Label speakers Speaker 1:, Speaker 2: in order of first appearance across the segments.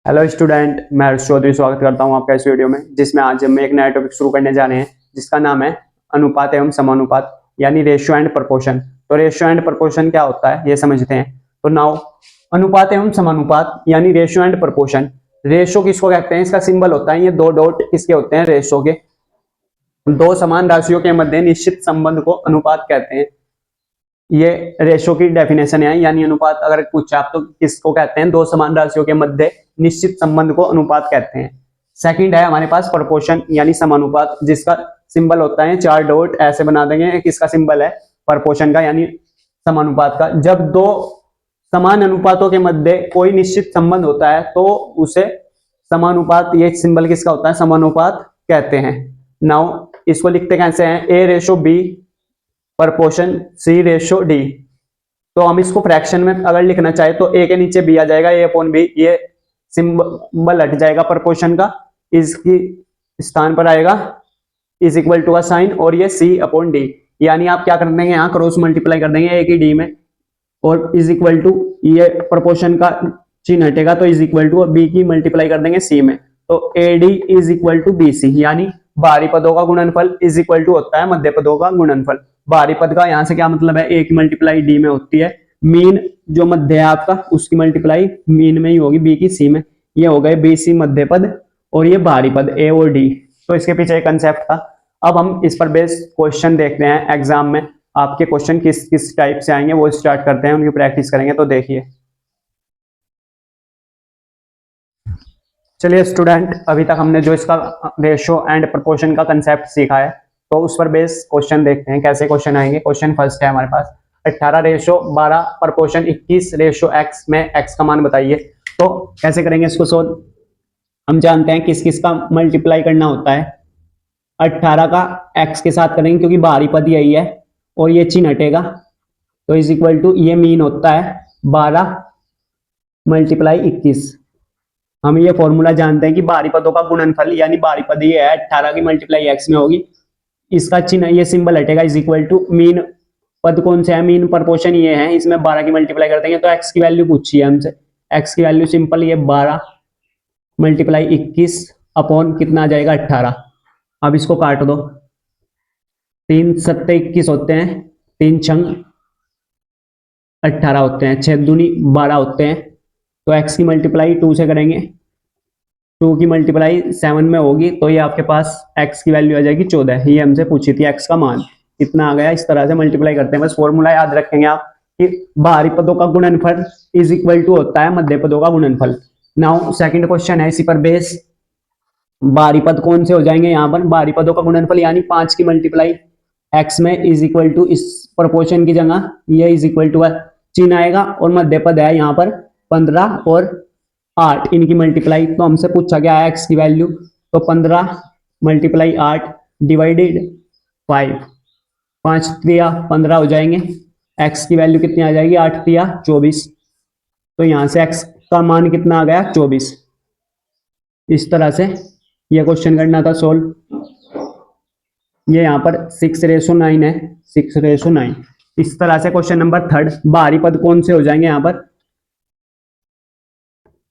Speaker 1: Hello student, मैं हर्ष चौधरी स्वागत करता हूं आपका इस वीडियो में, जिसमें आज हम एक नया टॉपिक शुरू करने जा रहे हैं जिसका नाम है अनुपात एवं समानुपात यानी रेशियो एंड प्रपोर्शन। तो रेशियो एंड प्रपोर्शन क्या होता है ये समझते हैं। तो नाउ अनुपात एवं समानुपात यानी रेशियो एंड प्रपोर्शन। रेशियो किसको कहते हैं? इसका सिंबल होता है ये दो डॉट, किसके होते हैं? रेशियो के। दो समान राशियों के मध्य निश्चित संबंध को अनुपात कहते हैं। ये रेशो की डेफिनेशन है, यानी अनुपात अगर पूछा आप तो किसको कहते हैं? दो समान राशियों के मध्य निश्चित संबंध को अनुपात कहते हैं। सेकंड है हमारे पास प्रोपोर्शन यानी समानुपात, जिसका सिंबल होता है चार डॉट, ऐसे बना देंगे। किसका सिंबल है? प्रोपोर्शन का यानी समानुपात का। जब दो समान अनुपातों के मध्य कोई निश्चित संबंध होता है तो उसे समानुपात, ये सिंबल किसका होता है? समानुपात कहते हैं। नाउ इसको लिखते कैसे हैं? ए रेशो बी प्रपोर्शन सी रेशो डी। तो हम इसको फ्रैक्शन में अगर लिखना चाहे तो ए के नीचे बी आ जाएगा, ए अपॉन बी, ये सिंबल हट जाएगा प्रपोर्शन का, इसकी स्थान पर आएगा इज इक्वल टू का साइन, और ये सी अपॉन डी। यानी आप क्या कर देंगे? यहाँ क्रॉस मल्टीप्लाई कर देंगे ए की डी में, और इज इक्वल टू ये प्रपोर्शन का चिन्ह हटेगा तो इज इक्वल टू बी की मल्टीप्लाई कर देंगे सी में। तो a d is equal to b c, यानी बाहरी पदों का गुणनफल इज इक्वल टू होता है मध्य पदों का गुणनफल। बाहरी पद का यहाँ से क्या मतलब है? ए की मल्टीप्लाई डी में होती है, मीन जो मध्य है आपका उसकी मल्टीप्लाई मीन में ही होगी, बी की सी में। ये हो गए बी सी मध्य पद, और ये बाहरी पद ए और डी। तो इसके पीछे एक कंसेप्ट था। अब हम इस पर बेस्ड क्वेश्चन देखते हैं। एग्जाम में आपके क्वेश्चन किस किस टाइप से आएंगे वो स्टार्ट करते हैं, उनकी प्रैक्टिस करेंगे। तो देखिए, चलिए स्टूडेंट, अभी तक हमने जो इसका रेशियो एंड प्रोपोर्शन का कंसेप्ट सीखा है, तो उस पर बेस क्वेश्चन देखते हैं कैसे क्वेश्चन आएंगे। क्वेश्चन फर्स्ट है हमारे पास 18 रेशो 12 प्रपोर्शन 21 रेशो एक्स में एक्स का मान बताइए। तो कैसे करेंगे इसको सोल्व? हम जानते हैं किस किस का मल्टीप्लाई करना होता है। 18 का एक्स के साथ करेंगे क्योंकि बाहरी पद यही है, और ये चिन्ह हटेगा तो इज इक्वल टू ये मीन होता है 12 मल्टीप्लाई 21। हम ये फॉर्मूला जानते हैं कि बाहरी पदों का गुणनफल यानी बाहरी पद ये है, 18 की मल्टीप्लाई एक्स में होगी, इसका चिन्ह ये सिंबल हटेगा इज इक्वल टू मीन पद कौन से है? मीन प्रपोर्शन ये है, इसमें 12 की मल्टीप्लाई कर देंगे तो एक्स की वैल्यू पूछी है हमसे। एक्स की वैल्यू सिंपल ये 12 मल्टीप्लाई 21 अपॉन कितना आ जाएगा? 18। अब इसको काट दो, 3 सत्ते 21 होते हैं, 3 छंग 18 होते हैं, 6 दूनी 12 होते हैं। तो एक्स की मल्टीप्लाई 2 से करेंगे, 2 की मल्टीप्लाई 7 में होगी तो ये आपके पास एक्स की वैल्यू आ जाएगी 14। ये हमसे पूछी थी एक्स का मान कितना आ गया। इस तरह से मल्टीप्लाई करते हैं। बस फॉर्मूला याद रखेंगे आप कि बाहरी पदों का गुणनफल इज इक्वल टू होता है मध्य पदों का गुणनफल। नाउ सेकंड क्वेश्चन है इसी पर बेस। बाहरी पद कौन से हो जाएंगे यहाँ पर? बाहरी पदों का गुणनफल यानी 5 की मल्टीप्लाई एक्स में इज इक्वल टू इस प्रोपोर्शन की जगह ये इज इक्वल टू चिन्ह आएगा, और मध्य पद है यहाँ पर 15 और 8, इनकी मल्टीप्लाई। तो हमसे पूछा गया है एक्स की वैल्यू, तो 15 मल्टीप्लाई 8 डिवाइडेड 5, 5 3 15 हो जाएंगे। एक्स की वैल्यू कितनी आ जाएगी? 8 3 24। तो यहां से एक्स का मान कितना आ गया? 24। इस तरह से ये क्वेश्चन करना था सोल्व। ये यहाँ पर 6:9 है, 6:9। इस तरह से क्वेश्चन नंबर थर्ड, बाहरी पद कौन से हो जाएंगे यहाँ पर?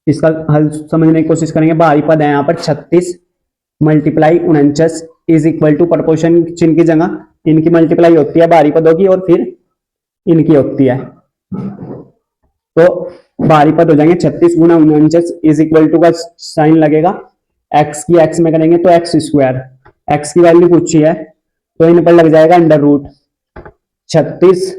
Speaker 1: इसका हल समझने की कोशिश करेंगे। बाहरी पद है यहाँ पर 36 multiply 49 is equal to proportion चिन्ह की जगह इनकी मल्टीप्लाई होती है बाहरी पदों की, और फिर इनकी होती है। तो बाहरी पद हो जाएंगे 36 गुना 49 इज इक्वल टू का साइन लगेगा, एक्स की एक्स में करेंगे तो एक्स स्क्वायर। एक्स की वैल्यू पूछी है तो इन पर लग जाएगा अंडर रूट 36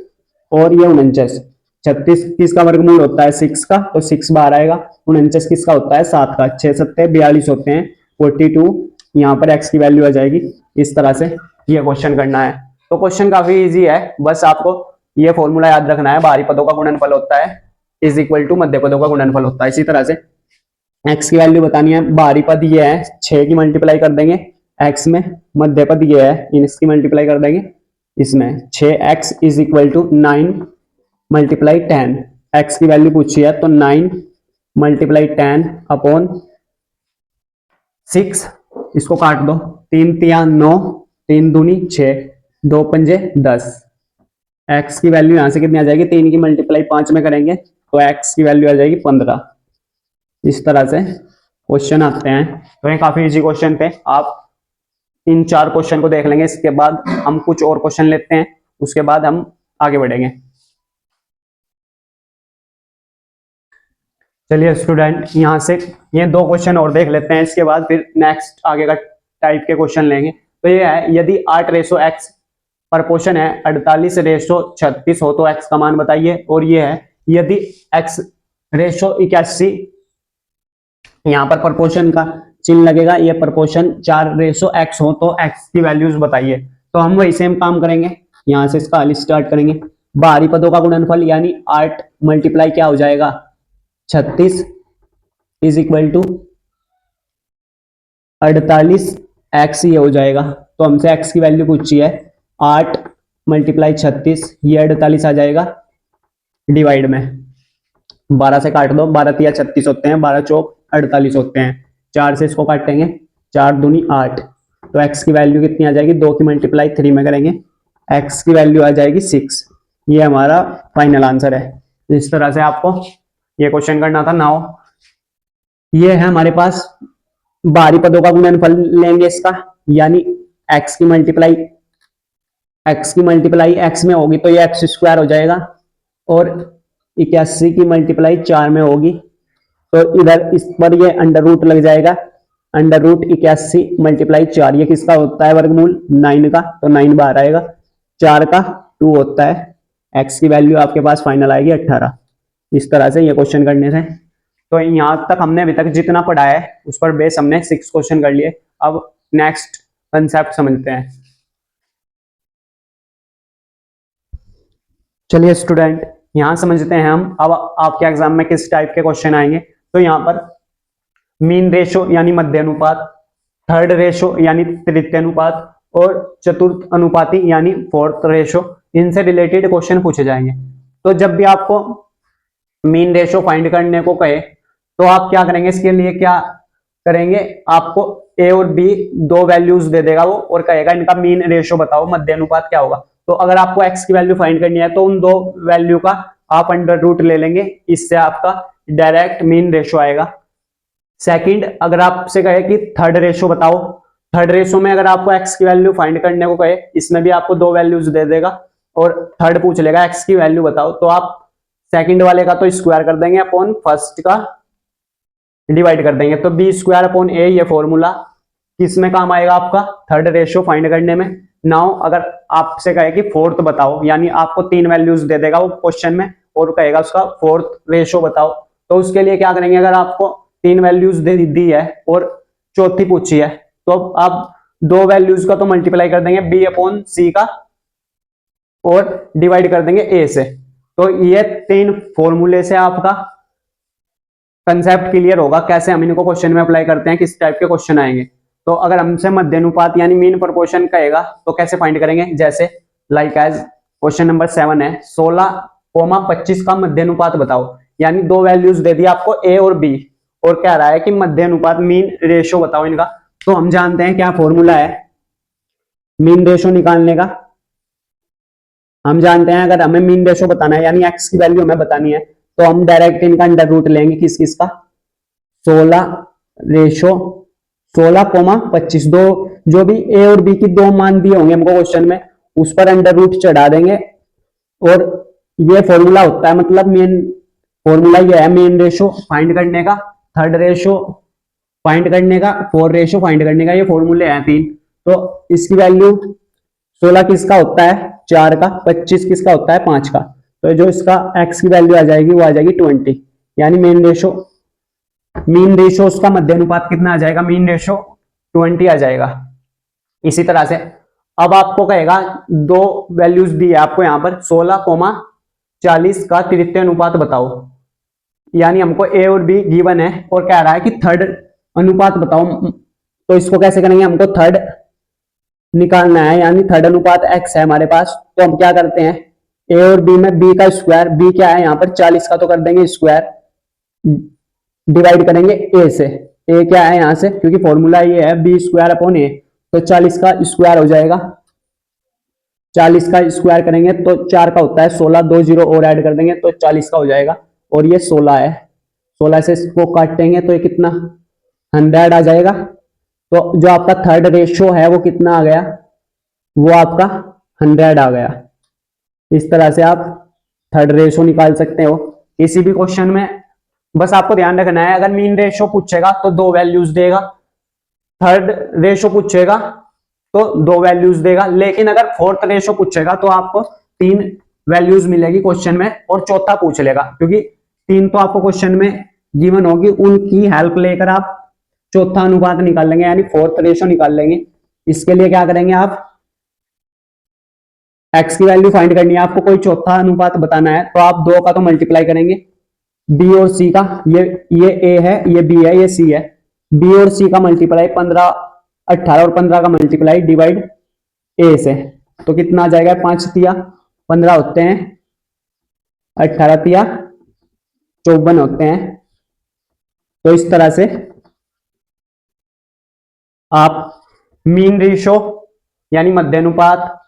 Speaker 1: और ये 49। 36 किसका वर्गमूल होता है? 6 का, तो 6 बाहर आएगा। 49 किसका होता है? 7 का। 6 7 42 होते हैं, 42। यहाँ पर x की वैल्यू आ जाएगी। इस तरह से ये क्वेश्चन करना है। तो क्वेश्चन काफी इजी है, बस आपको ये फॉर्मूला याद रखना है। बाहरी पदों का गुणनफल होता है इज इक्वल टू मध्य पदों का गुणनफल होता है। इसी तरह से x की वैल्यू बतानी है। बाहरी पद ये है, 6 की मल्टीप्लाई कर देंगे x में, मध्य पद ये है, इसकी मल्टीप्लाई कर देंगे इसमें। 6x is equal to 9 multiply 10। X की वैल्यू पूछी है तो 9 मल्टीप्लाई 10 अपॉन 6। इसको काट दो, 3 3 9, 3 दूनी 6, 2 पंजे 10। एक्स की वैल्यू यहां से कितनी आ जाएगी? 3 की मल्टीप्लाई 5 में करेंगे तो एक्स की वैल्यू आ जाएगी 15। इस तरह से क्वेश्चन आते हैं। तो ये काफी इजी क्वेश्चन थे, आप इन 4 क्वेश्चन को देख लेंगे, इसके बाद हम कुछ और क्वेश्चन लेते हैं, उसके बाद हम आगे बढ़ेंगे। चलिए स्टूडेंट, यहाँ से ये 2 क्वेश्चन और देख लेते हैं, इसके बाद फिर नेक्स्ट आगे का टाइप के क्वेश्चन लेंगे। तो ये है, यदि 8:x प्रपोर्शन है 48:36 हो तो x का मान बताइए। और ये है, यदि x:81, यहाँ पर प्रपोर्शन का चिन्ह लगेगा, ये प्रपोर्शन 4:x हो तो x की वैल्यूज बताइए। तो हम वही सेम काम करेंगे, यहाँ से इसका हल स्टार्ट करेंगे। बाहरी पदों का गुणनफल यानी 8 मल्टीप्लाई क्या हो जाएगा 36 इज इक्वल टू 48x ये हो जाएगा। तो हमसे x की वैल्यू पूछी है, 8 मल्टीप्लाई 36, ये 48 आ जाएगा, डिवाइड में 12 से काट दो, 12 तिया 36 होते हैं, 12 चौक 48 होते हैं, 4 से इसको काटेंगे, 4 दूनी 8। तो x की वैल्यू कितनी आ जाएगी, 2 की मल्टीप्लाई 3 में करेंगे, x की वैल्यू आ जाएगी 6। ये हमारा फाइनल आंसर है। इस तरह से आपको ये क्वेश्चन करना था। नाउ ये है हमारे पास बाहरी पदों का गुणनफल लेंगे इसका, यानी x की मल्टीप्लाई x में होगी तो ये x² हो जाएगा, और 81 की मल्टीप्लाई 4 में होगी तो इधर इस पर ये अंडर रूट लग जाएगा, अंडर रूट 81 मल्टीप्लाई 4, ये किसका होता है वर्गमूल 9 का, तो 9 बाहर आएगा, 4 का 2 होता है, x की वैल्यू आपके पास फाइनल आएगी 18। इस तरह से ये क्वेश्चन करने थे। तो यहां तक हमने अभी तक जितना पढ़ा है उस पर बेस हमने 6 क्वेश्चन कर लिए। अब नेक्स्ट कंसेप्ट समझते हैं। चलिए स्टूडेंट, यहां समझते हैं हम अब आपके एग्जाम में किस टाइप के क्वेश्चन आएंगे। तो यहाँ पर मीन रेशो यानी मध्य अनुपात, थर्ड रेशो यानी तृतीय अनुपात, और चतुर्थ अनुपाती यानी फोर्थ रेशो, इनसे रिलेटेड क्वेश्चन पूछे जाएंगे। तो जब भी आपको मीन रेशो फाइंड करने को कहे तो आप क्या करेंगे, इसके लिए क्या करेंगे, आपको ए और बी 2 वैल्यूज दे देगा वो, और कहेगा इनका मीन रेशो बताओ, मध्य अनुपात क्या होगा। तो अगर आपको x की वैल्यू फाइंड करनी है तो उन 2 वैल्यू का आप अंडर रूट ले लेंगे, इससे आपका डायरेक्ट मीन रेशो आएगा। सेकंड, अगर आपसे कहे कि थर्ड रेशो बताओ, थर्ड रेशो में अगर आपको x की वैल्यू फाइंड करने को कहे, इसमें भी आपको 2 वैल्यूज दे देगा और थर्ड पूछ लेगा x की वैल्यू बताओ, तो आप सेकंड वाले का तो स्क्वायर कर देंगे अपॉन फर्स्ट का डिवाइड कर देंगे। तो b² अपॉन a, ये फॉर्मूला किसमें काम आएगा आपका, थर्ड रेशो फाइंड करने में। नाउ अगर आपसे कहे कि फोर्थ बताओ, यानी आपको 3 वैल्यूज दे देगा वो क्वेश्चन में और कहेगा उसका फोर्थ रेशो बताओ, तो उसके लिए क्या करेंगे, अगर आपको 3 वैल्यूज दे दी है और चौथी पूछी है तो आप 2 वैल्यूज का तो मल्टीप्लाई कर देंगे b अपॉन c का और डिवाइड कर देंगे a से। तो ये 3 फॉर्मूले से आपका कंसेप्ट क्लियर होगा कैसे हम इनको क्वेश्चन में अप्लाई करते हैं, किस टाइप के क्वेश्चन आएंगे। तो अगर हमसे मध्य अनुपात यानी मीन प्रोपोर्शन कहेगा तो कैसे फाइंड करेंगे, जैसे लाइक एज क्वेश्चन नंबर 7 है, 16,25 का मध्य अनुपात बताओ, यानी 2 वैल्यूज दे दी आपको a और b और कह रहा है कि मध्य अनुपात मीन रेशो बताओ इनका। तो हम जानते हैं क्या फॉर्मूला है मीन रेशो निकालने का। हम जानते हैं अगर हमें मीन रेशो बताना है यानी x की वैल्यू हमें बतानी है तो हम डायरेक्ट इनका अंडर रूट लेंगे, किस किस का, 16:25, दो जो भी a और b की 2 मान दिए होंगे हमको क्वेश्चन में उस पर अंडर रूट चढ़ा देंगे, और ये फॉर्मूला होता है, मतलब मेन फॉर्मूला ये है मीन रेशो फाइंड करने का, थर्ड रेशो फाइंड करने का, फोर्थ रेशो फाइंड करने का, ये फॉर्मूले हैं 3। तो इसकी वैल्यू 16 किसका होता है 4 का, 25 किसका होता है 5 का, तो जो इसका x की वैल्यू आ जाएगी वो आ जाएगी 20, यानी मीन रेशो उसका मध्य अनुपात कितना आ जाएगा, मीन रेशो 20 आ जाएगा। इसी तरह से अब आपको कहेगा 2 वैल्यूज दी है आपको यहाँ पर 16,40 का तृतीय अनुपात बताओ, यानी हमको a और b गिवन है और कह रहा है कि थर्ड अनुपात बताओ। तो इसको कैसे करेंगे, हमको थर्ड निकालना है, यानी थर्ड अनुपात x है हमारे पास, तो हम क्या करते हैं a और b में b का स्क्वायर, b क्या है यहाँ पर 40 का तो कर देंगे स्क्वायर, डिवाइड करेंगे a से, a क्या है यहाँ से क्योंकि फॉर्मूला ये है b² अपॉन a, तो 40 का स्क्वायर हो जाएगा, 40 का स्क्वायर करेंगे तो 4 का होता है 16, 2 जीरो और ऐड कर देंगे तो 40 का हो जाएगा, और ये 16 है, 16 से इसको काटेंगे तो ये कितना 100 आ जाएगा। तो जो आपका थर्ड रेशो है वो कितना आ गया, वो आपका 100 आ गया। इस तरह से आप थर्ड रेशो निकाल सकते हो किसी भी क्वेश्चन में। बस आपको ध्यान रखना है, अगर मीन रेशो पूछेगा तो 2 वैल्यूज देगा, थर्ड रेशो पूछेगा तो 2 वैल्यूज देगा, लेकिन अगर फोर्थ रेशो पूछेगा तो आपको 3 वैल्यूज मिलेगी क्वेश्चन में और चौथा पूछ लेगा, क्योंकि 3 तो आपको क्वेश्चन में गिवन होगी, उनकी हेल्प लेकर आप चौथा अनुपात निकाल लेंगे, यानी फोर्थ रेशो निकाल लेंगे। इसके लिए क्या करेंगे, आप x की वैल्यू फाइंड करनी है, आपको कोई चौथा अनुपात बताना है, तो आप 2 का तो मल्टीप्लाई करेंगे b और c का, ये a है, ये b है, ये c है, b और c का मल्टीप्लाई 15 18 और 15 का मल्टीप्लाई डिवाइड a से, तो कितना आ जाएगा, 5 तिया 15 होते हैं, 18 तिया 54 होते हैं। तो इस तरह से आप मीन रेशो यानी मध्य अनुपात,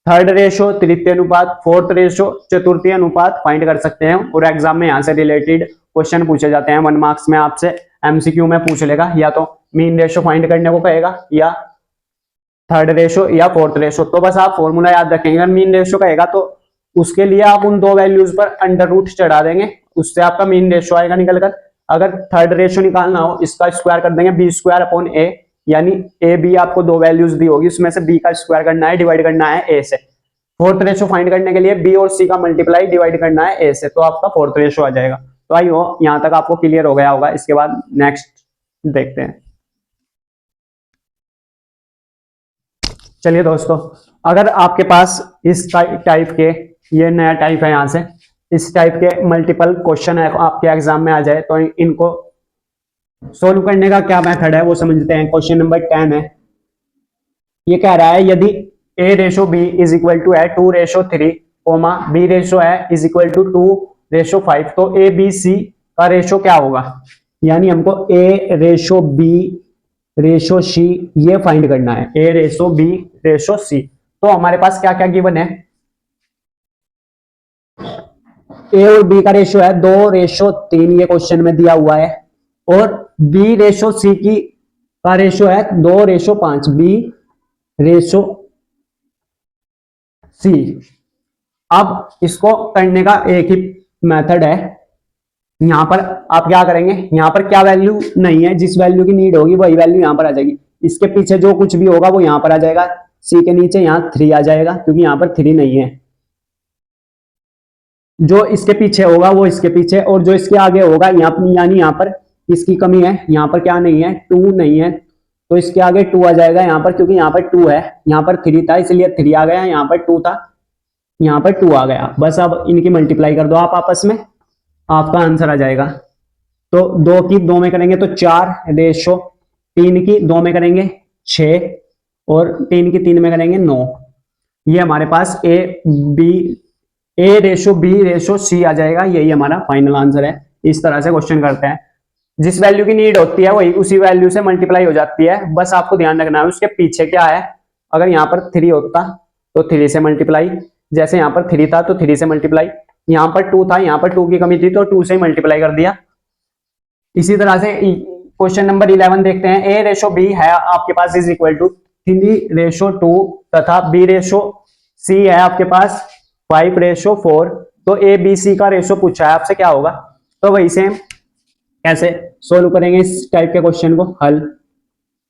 Speaker 1: थर्ड रेशो तृतीय अनुपात, फोर्थ रेशो चतुर्थी अनुपात फाइंड कर सकते हैं। और एग्जाम में यहां से रिलेटेड क्वेश्चन पूछे जाते हैं, 1 मार्क्स में आपसे एमसीक्यू में पूछ लेगा, या तो मीन रेशो फाइंड करने को कहेगा या थर्ड रेशो या फोर्थ रेशो। तो बस आप फॉर्मूला याद रखेंगे, अगर मीन रेशो कहेगा तो उसके लिए आप उन 2 वैल्यूज पर अंडर रूट चढ़ा देंगे, उससे आपका मीन रेशो आएगा निकल कर। अगर थर्ड रेशो निकालना हो, इसका स्क्वायर कर देंगे b² a, यानी ए बी आपको 2 वैल्यूज दी होगी, उसमें से b का स्क्वायर करना है, डिवाइड करना है a से। फोर्थ रेशो फाइंड करने के लिए b और c का मल्टीप्लाई डिवाइड करना है a से, तो आपका फोर्थ रेशो आ जाएगा। तो आई हो यहां तक आपको क्लियर हो गया होगा। इसके बाद नेक्स्ट देखते हैं। चलिए दोस्तों, अगर आपके पास इस टाइप के, ये नया टाइप है, यहां से इस टाइप के मल्टीपल क्वेश्चन है आपके एग्जाम में आ जाए, तो इनको सोल्व करने का क्या मेथड है वो समझते हैं। क्वेश्चन नंबर 10 है, ये कह रहा है यदि a ratio b is equal to है 2:3, b रेशो है इज इक्वल टू 2:5, तो a b c का रेशो क्या होगा, यानी हमको a ratio b ratio c ये फाइंड करना है, a ratio b ratio c। तो हमारे पास क्या क्या गिवन है, a और b का रेशो है 2:3, ये क्वेश्चन में दिया हुआ है, और b रेशो c की का रेशो है 2:5, b रेशो c। अब इसको करने का एक ही मेथड है, यहां पर आप क्या करेंगे, यहां पर क्या वैल्यू नहीं है, जिस वैल्यू की नीड होगी वही वैल्यू यहां पर आ जाएगी, इसके पीछे जो कुछ भी होगा वो यहां पर आ जाएगा, c के नीचे यहां 3 आ जाएगा, क्योंकि यहां पर 3 नहीं है, जो इसके पीछे होगा वो इसके पीछे, और जो इसके आगे होगा यानी यहाँ पर इसकी कमी है, यहाँ पर क्या नहीं है, 2 नहीं है, तो इसके आगे 2 आ जाएगा यहाँ पर, क्योंकि यहाँ पर 2 है, यहाँ पर 3 था इसलिए 3 आ गया, यहाँ पर 2 था यहाँ पर 2 आ गया। बस अब इनकी मल्टीप्लाई कर दो आप आपस में, आपका आंसर आ जाएगा। तो 2 की 2 में करेंगे तो 4 रेशो, 3 की 2 में करेंगे 6, और 3 की 3 में करेंगे 9। ये हमारे पास a ratio b ratio c आ जाएगा, यही हमारा फाइनल आंसर है। इस तरह से क्वेश्चन करते हैं, जिस वैल्यू की नीड होती है वही उसी वैल्यू से मल्टीप्लाई हो जाती है, बस आपको ध्यान रखना है उसके पीछे क्या है। अगर यहाँ पर 3 होता तो 3 से मल्टीप्लाई, जैसे यहाँ पर 3 था तो 3 से मल्टीप्लाई, यहाँ पर 2 था, यहाँ पर 2 की कमी थी तो 2 से मल्टीप्लाई कर दिया। इसी तरह से क्वेश्चन नंबर 11 देखते हैं, a रेशो b है आपके पास इज इक्वल टू 3:2 तथा b रेशो c है आपके पास 5:4, तो a b c का रेशो पूछा है आपसे, क्या होगा। तो वही सेम कैसे सोल्व करेंगे इस टाइप के क्वेश्चन को, हल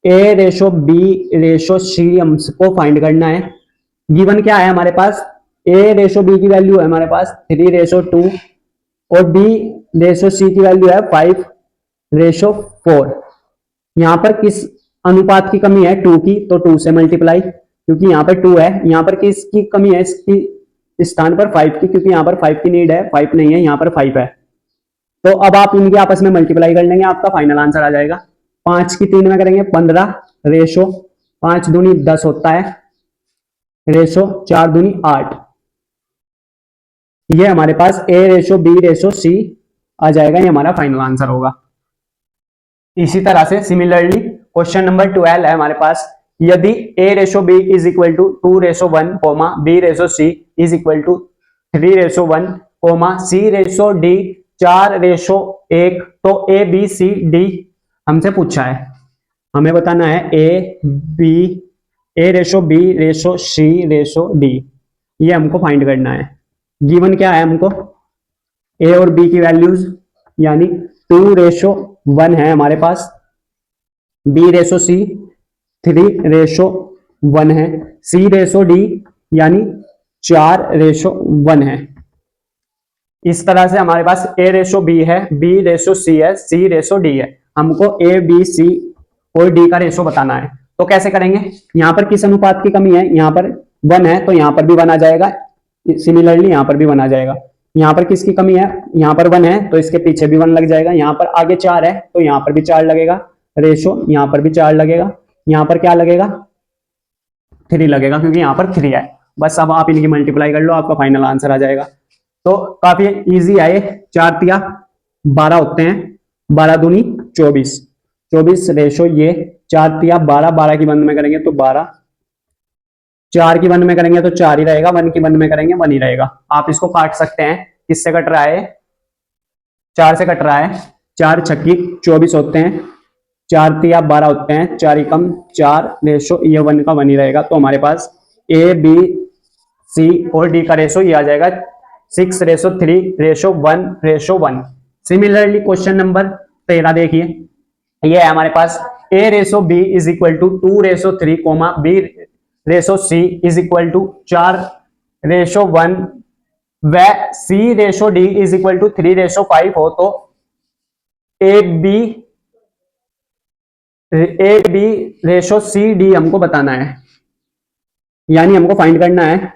Speaker 1: a ratio b ratio c हमको फाइंड करना है। गिवन क्या है हमारे पास, a रेशो b की वैल्यू है हमारे पास 3:2, और b रेशो c की वैल्यू है 5:4। यहां पर किस अनुपात की कमी है, 2 की, तो 2 से मल्टीप्लाई, क्योंकि यहाँ पर 2 है, यहाँ पर किसकी कमी है, इसकी स्थान पर 5 की, क्योंकि यहाँ पर 5 की नीड है, 5 नहीं है, यहाँ पर 5 है। तो अब आप इनके आपस में मल्टीप्लाई कर लेंगे, आपका फाइनल आंसर आ जाएगा। 5 की 3 में करेंगे 15 रेशो 5 दूनी 10 होता है, रेशो 4 दूनी 8। ये हमारे पास a ratio b ratio c आ जाएगा, ये हमारा फाइनल आंसर होगा। इसी तरह से सिमिलरली क्वेश्चन नंबर 12 है हमारे पास, यदि a ratio b is equal to 2:1, b ratio c is equal to 3:1, c ratio d 4:1, तो ए बी सी डी हमसे पूछा है, हमें बताना है A/B/C/D, ये हमको फाइंड करना है। गिवन क्या है हमको, ए और बी की वैल्यूज यानी 2:1 है हमारे पास, B/C 3:1 है, C/D यानी 4:1 है। इस तरह से हमारे पास A/B है, B/C है, C/D है, हमको A, B, C और D का रेशो बताना है। तो कैसे करेंगे, यहां पर किस अनुपात की कमी है, यहां पर 1 है तो यहां पर भी 1 आ जाएगा, सिमिलरली यहां पर भी 1 आ जाएगा। यहां पर किसकी कमी है, यहां पर 1 है तो इसके पीछे भी 1 लग जाएगा, यहां पर आगे 4 है तो यहां पर भी 4 लगेगा, रेशो यहां पर भी 4 लगेगा, यहां पर क्या लगेगा 3 लगेगा क्योंकि यहां पर 3 है। बस अब आप इनकी मल्टीप्लाई कर लो, आपका फाइनल आंसर आ जाएगा। तो काफी इजी है ये, 4×3 12 होते हैं, 12×2 24, 24 रेशो ये 4×3 12, 12 की बंद में करेंगे तो 12, 4 की बंद में करेंगे तो 4 ही रहेगा, 1 की बंद में करेंगे 1 ही रहेगा। आप इसको काट सकते हैं, किससे कट रहा है, 4 से कट रहा है, 4×6 24 होते हैं, 4×3 12 होते हैं, 4 ही कम 4 रेशो ये 1 का 1 ही रहेगा। तो हमारे पास ए बी सी और डी का रेशो ये आ जाएगा 6:3:1:1। सिमिलरली क्वेश्चन नंबर 13 देखिए, ये है हमारे पास A/B is equal to 2:3, B/C is equal to 4:1 व C/D इज इक्वल टू 3:5 हो, तो A/B/CD हमको बताना है, यानी हमको फाइंड करना है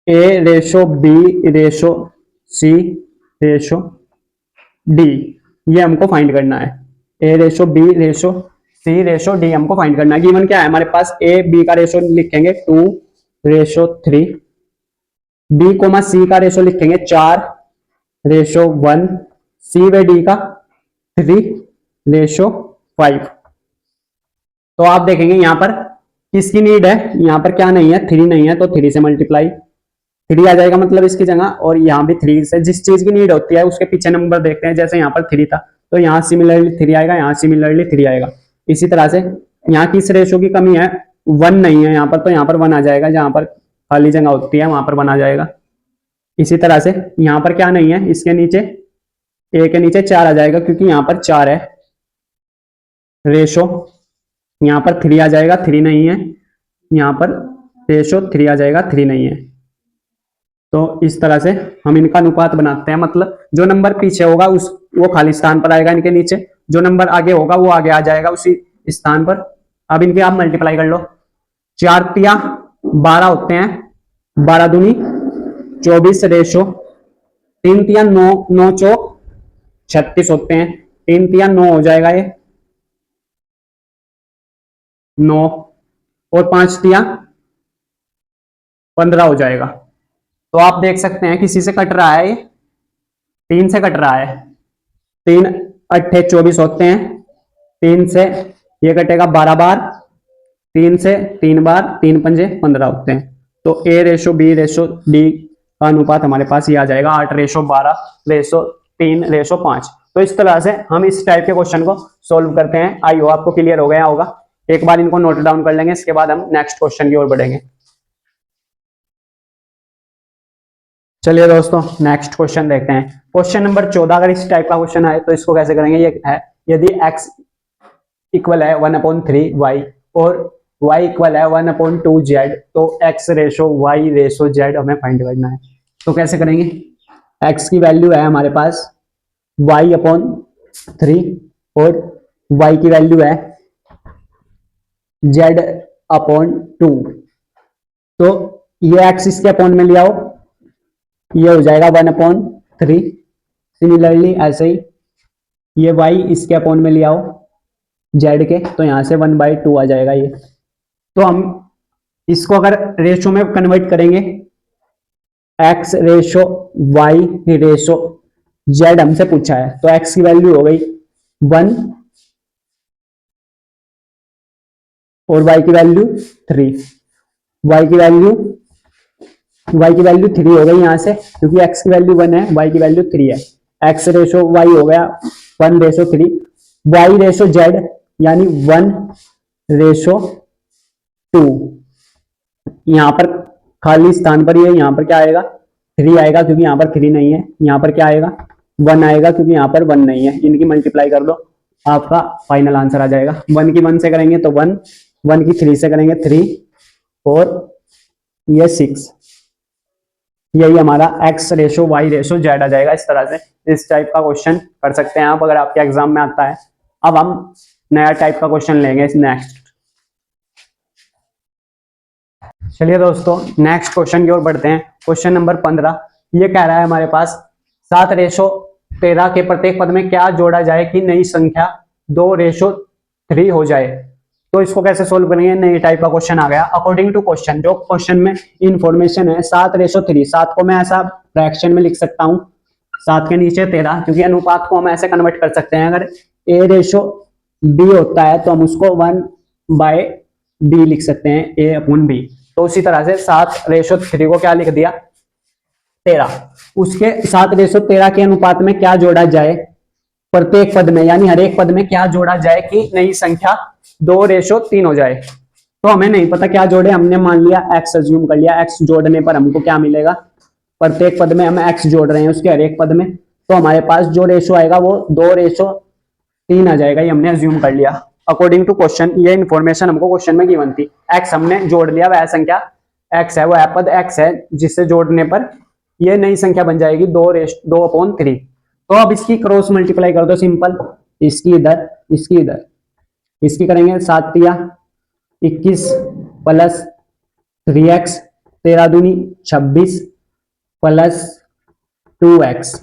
Speaker 1: A/B/C/D, ये हमको फाइंड करना है। A/B/C/D हमको फाइंड करना है। गिवन क्या है हमारे पास, ए बी का रेशो लिखेंगे 2:3, बी कोमा सी का रेशो लिखेंगे 4:1, सी व डी का 3:5। तो आप देखेंगे यहां पर किसकी नीड है, यहां पर क्या नहीं है, 3 नहीं है तो 3 से मल्टीप्लाई, 3 आ जाएगा मतलब इसकी जगह, और यहाँ भी 3 से जिस चीज की नीड होती है उसके पीछे नंबर देखते हैं। जैसे यहाँ पर 3 था तो यहाँ सिमिलरली 3 आएगा, यहाँ सिमिलरली 3 आएगा। इसी तरह से यहाँ किस रेशो की कमी है, 1 नहीं है यहाँ पर, तो यहाँ पर 1 आ जाएगा, जहां पर खाली जगह होती है वहां पर 1 आ जाएगा। इसी तरह से यहाँ पर क्या नहीं है, इसके नीचे ए के नीचे 4 आ जाएगा क्योंकि यहाँ पर 4 है रेशो, यहाँ पर 3 आ जाएगा, 3 नहीं है, यहाँ पर रेशो 3 आ जाएगा, 3 नहीं है। तो इस तरह से हम इनका अनुपात बनाते हैं, मतलब जो नंबर पीछे होगा उस वो खाली स्थान पर आएगा इनके नीचे, जो नंबर आगे होगा वो आगे आ जाएगा उसी स्थान पर। अब इनके आप मल्टीप्लाई कर लो, 4×3 12 होते हैं, 12×2 24 रेशो, 3×3 9, 9×4 36 होते हैं, 3×3 9 हो जाएगा ये 9, और 5×3 15 हो जाएगा। तो आप देख सकते हैं किसी से कट रहा है, ये 3 से कट रहा है, 3×8 24 होते हैं, 3 से ये कटेगा 12 बार, 3 से 3 बार, 3×5 15 होते हैं। तो A/B/D का अनुपात हमारे पास ये आ जाएगा 8:12:3:5। तो इस तरह से हम इस टाइप के क्वेश्चन को सोल्व करते हैं। आई हो आपको क्लियर हो गया होगा, एक बार इनको नोट डाउन कर लेंगे, इसके बाद हम नेक्स्ट क्वेश्चन की ओर बढ़ेंगे। चलिए दोस्तों नेक्स्ट क्वेश्चन देखते हैं। क्वेश्चन नंबर 14 अगर इस टाइप का क्वेश्चन है तो इसको कैसे करेंगे, ये है यदि x इक्वल है 1/3y और y इक्वल है 1/2z, तो x/y/z हमें फाइंड करना है। तो कैसे करेंगे, x की वैल्यू है हमारे पास y/3 और y की वैल्यू है z/2, तो ये x इसके अपॉन में ले आओ, ये हो जाएगा 1/3। सिमिलरली ऐसे ही ये y इसके अपॉन में ले आओ z के, तो यहां से 1/2 आ जाएगा ये। तो हम इसको अगर रेशो में कन्वर्ट करेंगे, x/y/z हमसे पूछा है, तो x की वैल्यू हो गई 1 और y की वैल्यू 3, y की वैल्यू y की वैल्यू 3 हो गई यहाँ से, क्योंकि x की वैल्यू 1 है, y की वैल्यू 3 है। x रेशो y हो गया 1:3, y रेशो z यानी 1:2। यहाँ पर खाली स्थान पर ये यहाँ पर क्या आएगा 3 आएगा, क्योंकि यहाँ पर 3 नहीं है। यहाँ पर क्या आएगा 1 आएगा, क्योंकि यहाँ पर 1 नहीं है। इनकी मल्टीप्लाई कर दो, आपका फाइनल आंसर आ जाएगा। 1 की 1 से करेंगे तो 1, 1 की 3 से करेंगे 3, और ये 6। यही हमारा x ratio y ratio z आ जाएगा। इस तरह से इस टाइप का क्वेश्चन कर सकते हैं आप, अगर आपके एग्जाम में आता है। अब हम नया टाइप का क्वेश्चन लेंगे इस नेक्स्ट। चलिए दोस्तों, नेक्स्ट क्वेश्चन की ओर बढ़ते हैं। क्वेश्चन नंबर 15 ये कह रहा है हमारे पास 7:13 के प्रत्येक पद में क्या जोड़ा जाए कि नई संख्या 2:3 हो जाए। तो इसको कैसे सोल्व करेंगे, नई टाइप का क्वेश्चन आ गया। अकॉर्डिंग टू क्वेश्चन, जो क्वेश्चन में इंफॉर्मेशन है 7:3, 7 को मैं ऐसा फ्रैक्शन में लिख सकता हूँ 7 के नीचे 13, क्योंकि अनुपात को हम ऐसे कन्वर्ट कर सकते हैं। अगर a/b होता है तो हम उसको 1/b लिख सकते हैं, a/b। तो उसी तरह से 7:3 को क्या लिख दिया 13। उसके 7:13 के अनुपात में क्या जोड़ा जाए प्रत्येक पद में, यानी हर एक पद में क्या जोड़ा जाए कि नई संख्या 2:3 हो जाए। तो हमें नहीं पता क्या जोड़े, हमने मान लिया x अज्यूम कर लिया। x जोड़ने पर हमको क्या मिलेगा, प्रत्येक पद में हम x जोड़ रहे हैं उसके हर एक पद में, तो हमारे पास जो रेशो आएगा वो 2:3 आ जाएगा। ये हमने अज्यूम कर लिया अकॉर्डिंग टू क्वेश्चन। ये इन्फॉर्मेशन हमको क्वेश्चन में गिवन थी। x हमने जोड़ लिया, वह संख्या x है, वह पद x है, जिससे जोड़ने पर ये नई संख्या बन जाएगी 2/3। तो अब इसकी क्रॉस मल्टीप्लाई कर दो सिंपल, इसकी इधर इसकी इधर, इसकी करेंगे 7 या 21 प्लस 3x 13 दूनी 26 प्लस 2x,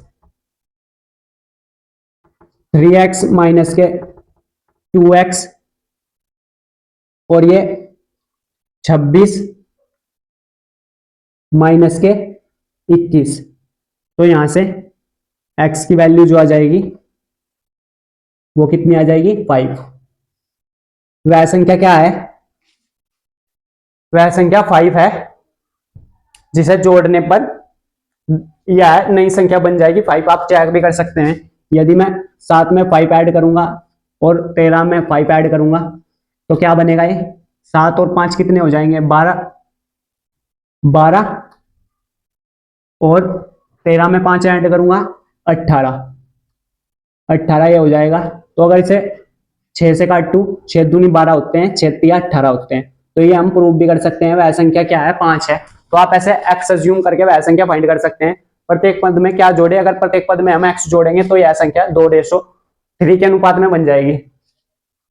Speaker 1: 3x माइनस के 2x, और ये 26 माइनस के 21। तो यहां से x की वैल्यू जो आ जाएगी वो कितनी आ जाएगी 5। वह संख्या क्या है, वह संख्या 5 है, जिसे जोड़ने पर यह नई संख्या बन जाएगी 5। आप चेक भी कर सकते हैं, यदि मैं 7 में 5 ऐड करूंगा और 13 में 5 ऐड करूंगा तो क्या बनेगा, ये 7 और 5 कितने हो जाएंगे 12, 12 और 13 में 5 ऐड करूंगा 18, 18 ये हो जाएगा। तो अगर इसे 6 से काटूं, 6 दूनी 12 होते हैं, 6 तिया 18 होते हैं। तो ये हम प्रूव भी कर सकते हैं वह संख्या क्या है 5 है। तो आप ऐसे x अज्यूम करके वह संख्या फाइंड कर सकते हैं। प्रत्येक पद में क्या जोड़े, अगर प्रत्येक पद में हम x जोड़ेंगे तो यह संख्या 2:3 के अनुपात में बन जाएगी।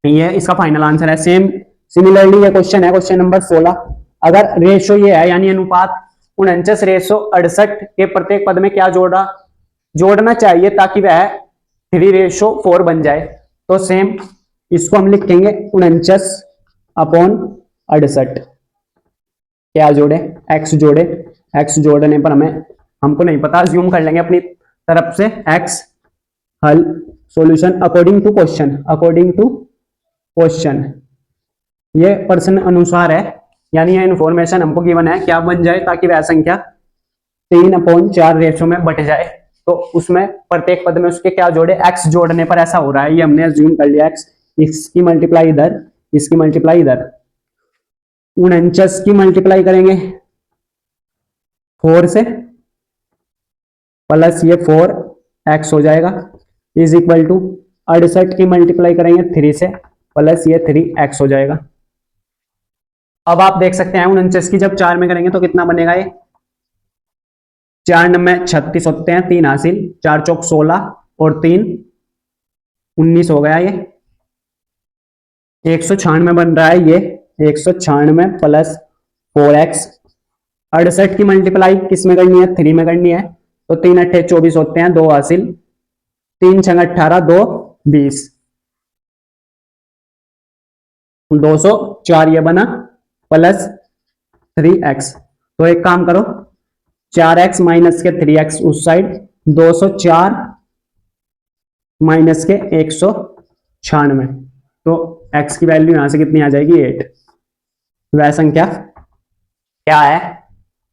Speaker 1: ये इसका फाइनल आंसर है। सिमिलरली ये क्वेश्चन है, क्वेश्चन नंबर 16। अगर रेशो ये है यानी अनुपात 49:68 के प्रत्येक पद में क्या जोड़ना चाहिए ताकि वह 3:4 बन जाए। तो सेम इसको हम लिखेंगे 49/68। क्या जोड़े, x जोड़े, x जोड़ने पर हमको नहीं पता, अज्यूम कर लेंगे अपनी तरफ से x। हल solution according to question, according to question, ये प्रश्न अनुसार है, यानी ये इन्फॉर्मेशन हमको गिवन है क्या बन जाए ताकि वह संख्या 3/4 रेशो में बट जाए। तो उसमें प्रत्येक पद में उसके क्या जोड़े, x जोड़ने पर ऐसा हो रहा है, ये हमने अज्यूम कर लिया। x, इसकी मल्टीप्लाई इधर, इसकी मल्टीप्लाई इधर, 49 की मल्टीप्लाई करेंगे 4 से प्लस ये 4x हो जाएगा, इज इक्वल टू 68 की मल्टीप्लाई करेंगे 3 से प्लस ये 3x हो जाएगा। अब आप देख सकते हैं 49 की जब 4 में करेंगे तो कितना बनेगा, ये 4 में 36 होते हैं, 3 हासिल, 4 चौक 16 और 3 19 हो गया। ये 196 बन रहा है, ये 196 प्लस 4x। 68 की मल्टीप्लाई किस में करनी है, 3 में करनी है। तो 3 अट्ठे 24 होते हैं, 2 हासिल, 3 छंग 18, 2 20, 204 ये बना प्लस 3x। तो एक काम करो, 4x माइनस के 3x उस साइड, 204 माइनस के 196, तो x की वैल्यू यहां से कितनी आ जाएगी 8। वह संख्या क्या है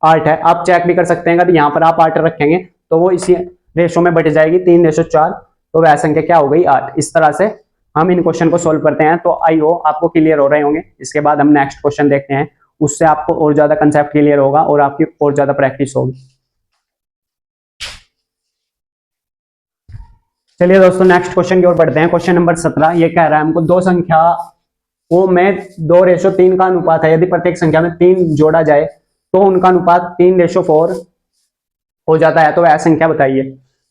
Speaker 1: 8 है। आप चेक भी कर सकते हैं, अगर यहाँ पर आप 8 रखेंगे तो वो इसी रेशो में बट जाएगी 3:4, तो वह संख्या क्या हो गई 8। इस तरह से हम इन क्वेश्चन को सोल्व करते हैं। तो आई हो आपको क्लियर हो रहे होंगे। इसके बाद हम नेक्स्ट क्वेश्चन देखते हैं, उससे आपको और ज्यादा कंसेप्ट क्लियर होगा और आपकी और ज्यादा प्रैक्टिस होगी। चलिए दोस्तों नेक्स्ट क्वेश्चन की ओर बढ़ते हैं। क्वेश्चन नंबर 17 ये कह रहा है हमको दो संख्या वो में 2:3 का अनुपात है, यदि प्रत्येक संख्या में 3 जोड़ा जाए तो उनका अनुपात 3:4 हो जाता है, तो वह संख्या बताइए।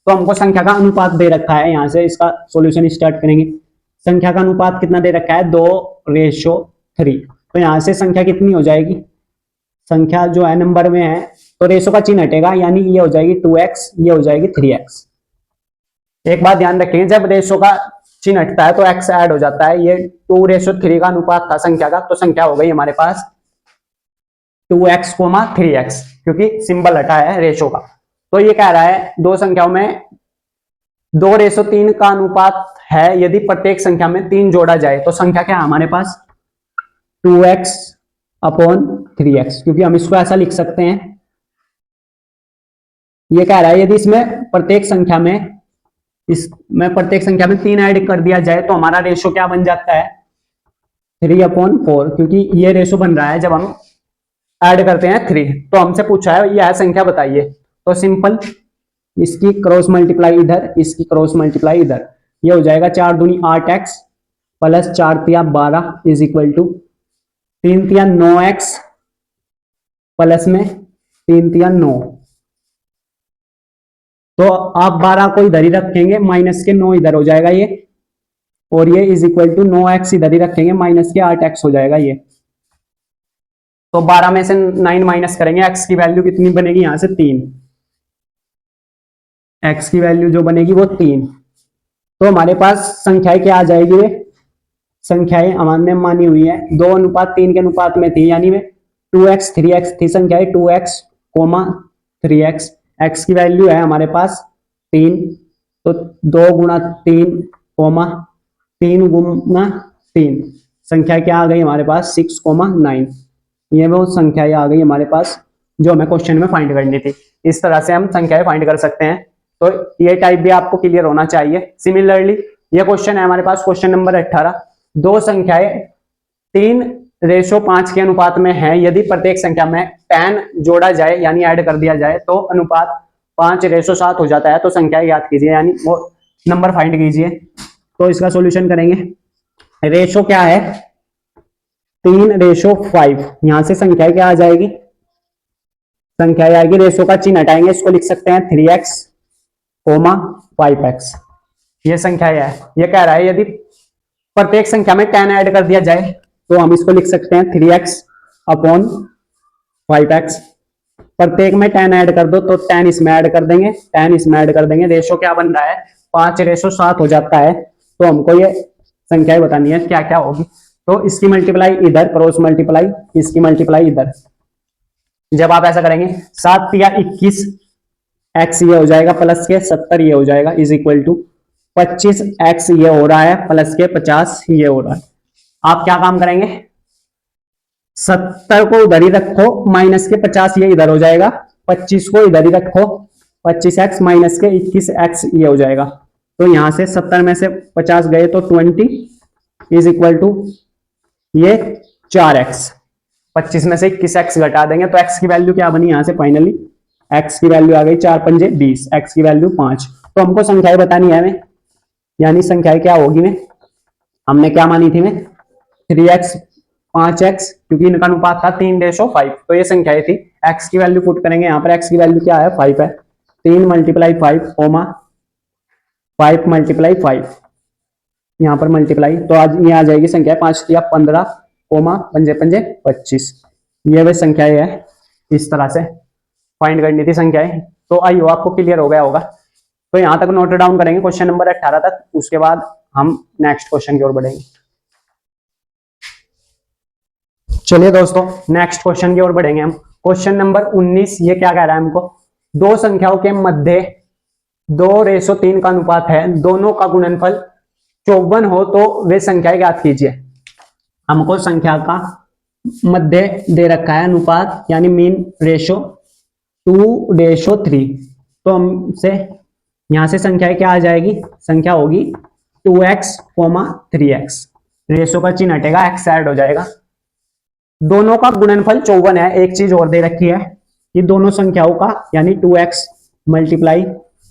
Speaker 1: तो हमको संख्या का अनुपात दे रखा है, यहाँ से इसका सॉल्यूशन स्टार्ट करेंगे। संख्या का अनुपात कितना दे रखा है 2:3, तो यहाँ से संख्या कितनी हो जाएगी, संख्या जो है नंबर में है तो रेशो का चिन्ह हटेगा, यानी ये हो जाएगी 2x, ये हो जाएगी 3x। एक बात ध्यान रखेंगे, जब रेशो का चिन्ह हटता है तो x ऐड हो जाता है। ये 2:3 का अनुपात था संख्या का, तो संख्या हो गई हमारे पास 2x, 3x, क्योंकि सिंबल हटा है रेशो का। तो ये कह रहा है दो संख्याओं में 2:3 का अनुपात है, यदि प्रत्येक संख्या में 3 जोड़ा जाए तो संख्या क्या है हमारे पास 2x/3x, क्योंकि हम इसको ऐसा लिख सकते हैं। ये कह रहा है यदि इसमें प्रत्येक संख्या में 3 ऐड कर दिया जाए तो हमारा रेशो क्या बन जाता है 3/4, क्योंकि ये रेशो बन रहा है जब हम ऐड करते हैं 3। तो हमसे पूछा है यह संख्या बताइए, तो सिंपल इसकी क्रॉस मल्टीप्लाई इधर, इसकी क्रॉस मल्टीप्लाई इधर, ये हो जाएगा 4 दूनी 8x प्लस 4 तिया 12 इज इक्वल टू 3 तिया 9x प्लस में 3 तिया 9। तो आप 12 को इधर ही रखेंगे, माइनस के 9 इधर हो जाएगा ये, और ये इज इक्वल टू 9x इधर ही रखेंगे, माइनस के 8x हो जाएगा ये। तो 12 में से 9 माइनस करेंगे, x की वैल्यू कितनी बनेगी यहां से 3, x की वैल्यू जो बनेगी वो 3। तो हमारे पास संख्याएं क्या आ जाएगी, वे संख्याएं हमारे मानी हुई है 2:3 के अनुपात में थी, यानी में 2x 3x थी संख्याएं 2x, 3x। x की वैल्यू है हमारे पास 3, तो 2 गुणा 3, 3 गुणा 3, संख्या क्या आ गई हमारे पास 6,9। ये वो संख्याएं आ गई हमारे पास जो हमें क्वेश्चन में फाइंड करनी थी। इस तरह से हम संख्याएं फाइंड कर सकते हैं। तो ये टाइप भी आपको क्लियर होना चाहिए। सिमिलरली ये क्वेश्चन है हमारे पास, क्वेश्चन नंबर 18, दो संख्याएं 3:5 के अनुपात में है, यदि प्रत्येक संख्या में 10 जोड़ा जाए यानी ऐड कर दिया जाए तो अनुपात 5:7 हो जाता है। तो संख्याएं याद कीजिए, यानी वो नंबर फाइंड कीजिए। तो इसका सॉल्यूशन करेंगे। रेशो क्या है 3:5, यहां से संख्या क्या आ जाएगी, संख्या आएगी, रेशो का चिन्ह हटाएंगे, इसको लिख सकते हैं 3x, 5x। ये संख्या है। ये कह रहा है यदि प्रत्येक संख्या में 10 ऐड कर दिया जाए तो हम इसको लिख सकते हैं 3x/5x। प्रत्येक में 10 ऐड कर दो तो 10 इसमें ऐड कर देंगे, 10 इसमें ऐड कर देंगे, रेशो क्या बन रहा है 5:7 हो जाता है। तो हमको ये संख्याएं बतानी है क्या क्या होगी। तो इसकी मल्टीप्लाई इधर, क्रॉस मल्टीप्लाई, इसकी मल्टीप्लाई इधर। जब आप ऐसा करेंगे 7 या 21 x ये हो जाएगा प्लस के 70 ये हो जाएगा इज इक्वल टू 25x ये हो रहा है प्लस के 50 ये हो रहा है। आप क्या काम करेंगे 70 को उधर ही रखो, माइनस के 50 ये इधर हो जाएगा, 25 को इधर ही रखो, 25x माइनस के 21x ये हो जाएगा। तो यहां से 70 में से 50 गए तो 20 इज इक्वल टू ये 4x, 25 में से 21x घटा देंगे तो x की वैल्यू क्या बनी यहां से फाइनली, x की वैल्यू आ गई 4×5 = 20, x की वैल्यू 5। तो हमको संख्याएं बतानी है हमें, यानी संख्याएं क्या होगी में, हमने क्या मानी थी में 3x 5x, क्योंकि इनका अनुपात था 3:5। तो ये संख्याएं थी। x की वैल्यू पुट करेंगे, यहाँ पर x की वैल्यू क्या है 5 है, 3 × 5 5 × 5 यहाँ पर मल्टीप्लाई, तो आज ये आ जाएगी संख्या 5 या 15, 5×5 = 25। ये वे संख्याएं है। इस तरह से फाइंड करनी थी संख्याएं। तो आई हो आपको क्लियर हो गया होगा। तो यहां तक नोट डाउन करेंगे क्वेश्चन नंबर 18 तक, उसके बाद हम नेक्स्ट क्वेश्चन की ओर बढ़ेंगे। चलिए दोस्तों नेक्स्ट क्वेश्चन की ओर बढ़ेंगे हम। क्वेश्चन नंबर 19 ये क्या कह रहा है हमको, दो संख्याओं के मध्य 2:3 का अनुपात है, दोनों का गुणनफल 54 हो तो वे संख्याएं ज्ञात कीजिए। हमको संख्या का मध्य दे रखा है अनुपात यानी मीन रेशो 2:3। तो हमसे यहां से संख्या क्या आ जाएगी, संख्या होगी 2x, 3x। रेशो का चिन्ह हटेगा, x ऐड हो जाएगा। दोनों का गुणनफल 54 है। एक चीज और दे रखी है कि दोनों संख्याओं का यानी 2x मल्टीप्लाई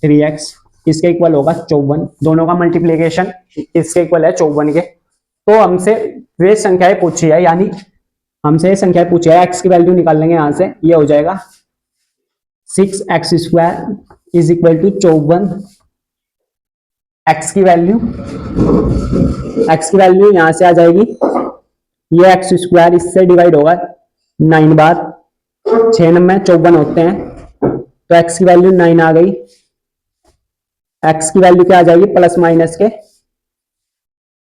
Speaker 1: 3x इसके इक्वल होगा 54। दोनों का मल्टीप्लीकेशन इसके इक्वल है 54 के। तो हमसे वे संख्याएं पूछी है, यानी हमसे ये संख्या पूछी है, x की वैल्यू निकाल लेंगे यहां से। ये हो जाएगा 6x² is equal to 54। x की वैल्यू यहां से आ जाएगी, ये x² इससे डिवाइड होगा 9 बार, 6 में 54 होते हैं, तो x की वैल्यू 9 आ गई। x की वैल्यू क्या आ जाएगी, प्लस माइनस के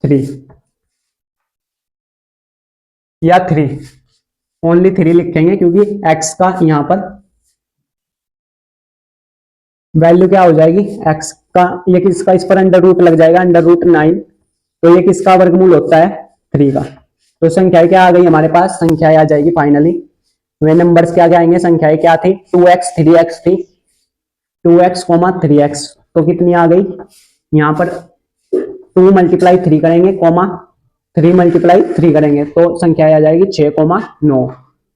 Speaker 1: 3 या 3, ओनली 3 लिखेंगे क्योंकि x का यहां पर वैल्यू क्या हो जाएगी, x का ये किसका, इस पर अंडर रूट लग जाएगा, अंडर रूट 9, तो ये किसका वर्गमूल होता है, 3 का। तो संख्या क्या आ गई हमारे पास, संख्या आ जाएगी फाइनली। वे नंबर्स क्या आएंगे, संख्याएं क्या थी, 2x 3x थी, 2x 3x। तो कितनी आ गई, यहां पर 2 मल्टीप्लाई 3 करेंगे, 3 मल्टीप्लाई 3 करेंगे, तो संख्या आ जाएगी 6,9।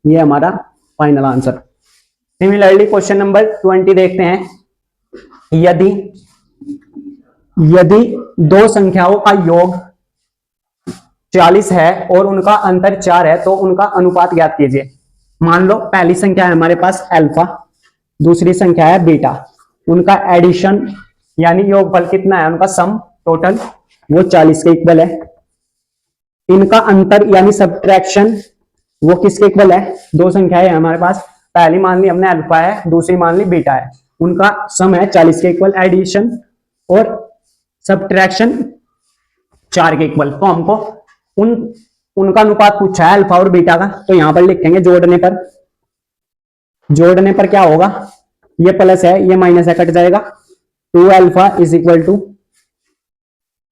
Speaker 1: ये हमारा final answer. Similarly question number 20 देखते हैं। यदि दो संख्याओं का योग 40 है और उनका अंतर 4 है, तो उनका अनुपात ज्ञात कीजिए। मान लो पहली संख्या है हमारे पास अल्फा, दूसरी संख्या है बीटा, उनका एडिशन यानी योगफल कितना है, उनका सम टोटल वो 40 के इक्वल है। इनका अंतर यानी सब्ट्रैक्शन वो किसके इक्वल है, दो संख्याएं है हमारे पास, पहली मान ली हमने अल्फा है, दूसरी मान ली बीटा है, उनका सम है 40 के इक्वल, एडिशन और सब्ट्रैक्शन 4 के इक्वल। तो हमको उनका अनुपात पूछा है अल्फा और बीटा का, तो यहां पर लिखेंगे जोड़ने पर क्या होगा, ये प्लस है ये माइनस है, कट जाएगा, 2 अल्फा इज इक्वल टू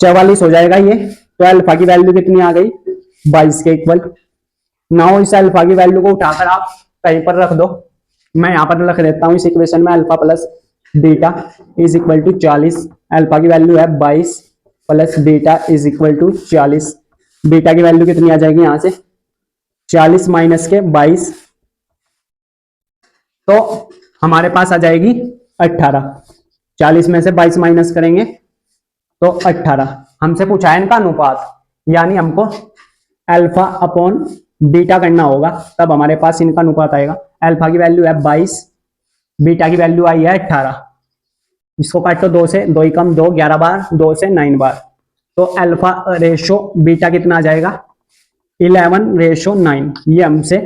Speaker 1: 44 हो जाएगा ये। तो अल्फा की वैल्यू कितनी आ गई, 22 के इक्वल। नाउ इस अल्फा की वैल्यू को उठाकर आप कहीं पर रख दो, मैं यहां पर रख देता हूं इस इक्वेशन में, alpha plus beta is equal to 40। Alpha की वैल्यू है 22 plus beta is equal to 40। Beta की वैल्यू कितनी आ जाएगी यहां से, 40 माइनस के 22, तो हमारे पास आ जाएगी 18। 40 में से 22 माइनस करेंगे तो 18। हमसे पूछा है इनका अनुपात, यानी हमको अल्फा अपॉन बीटा करना होगा, तब हमारे पास इनका अनुपात आएगा। अल्फा की वैल्यू है 22, बीटा की वैल्यू आई है 18। इसको काटो 2 से, 2 ही कम 2, 11 बार, 2 से 9 बार, तो अल्फा रेशो बीटा कितना आ जाएगा, 11:9। ये हमसे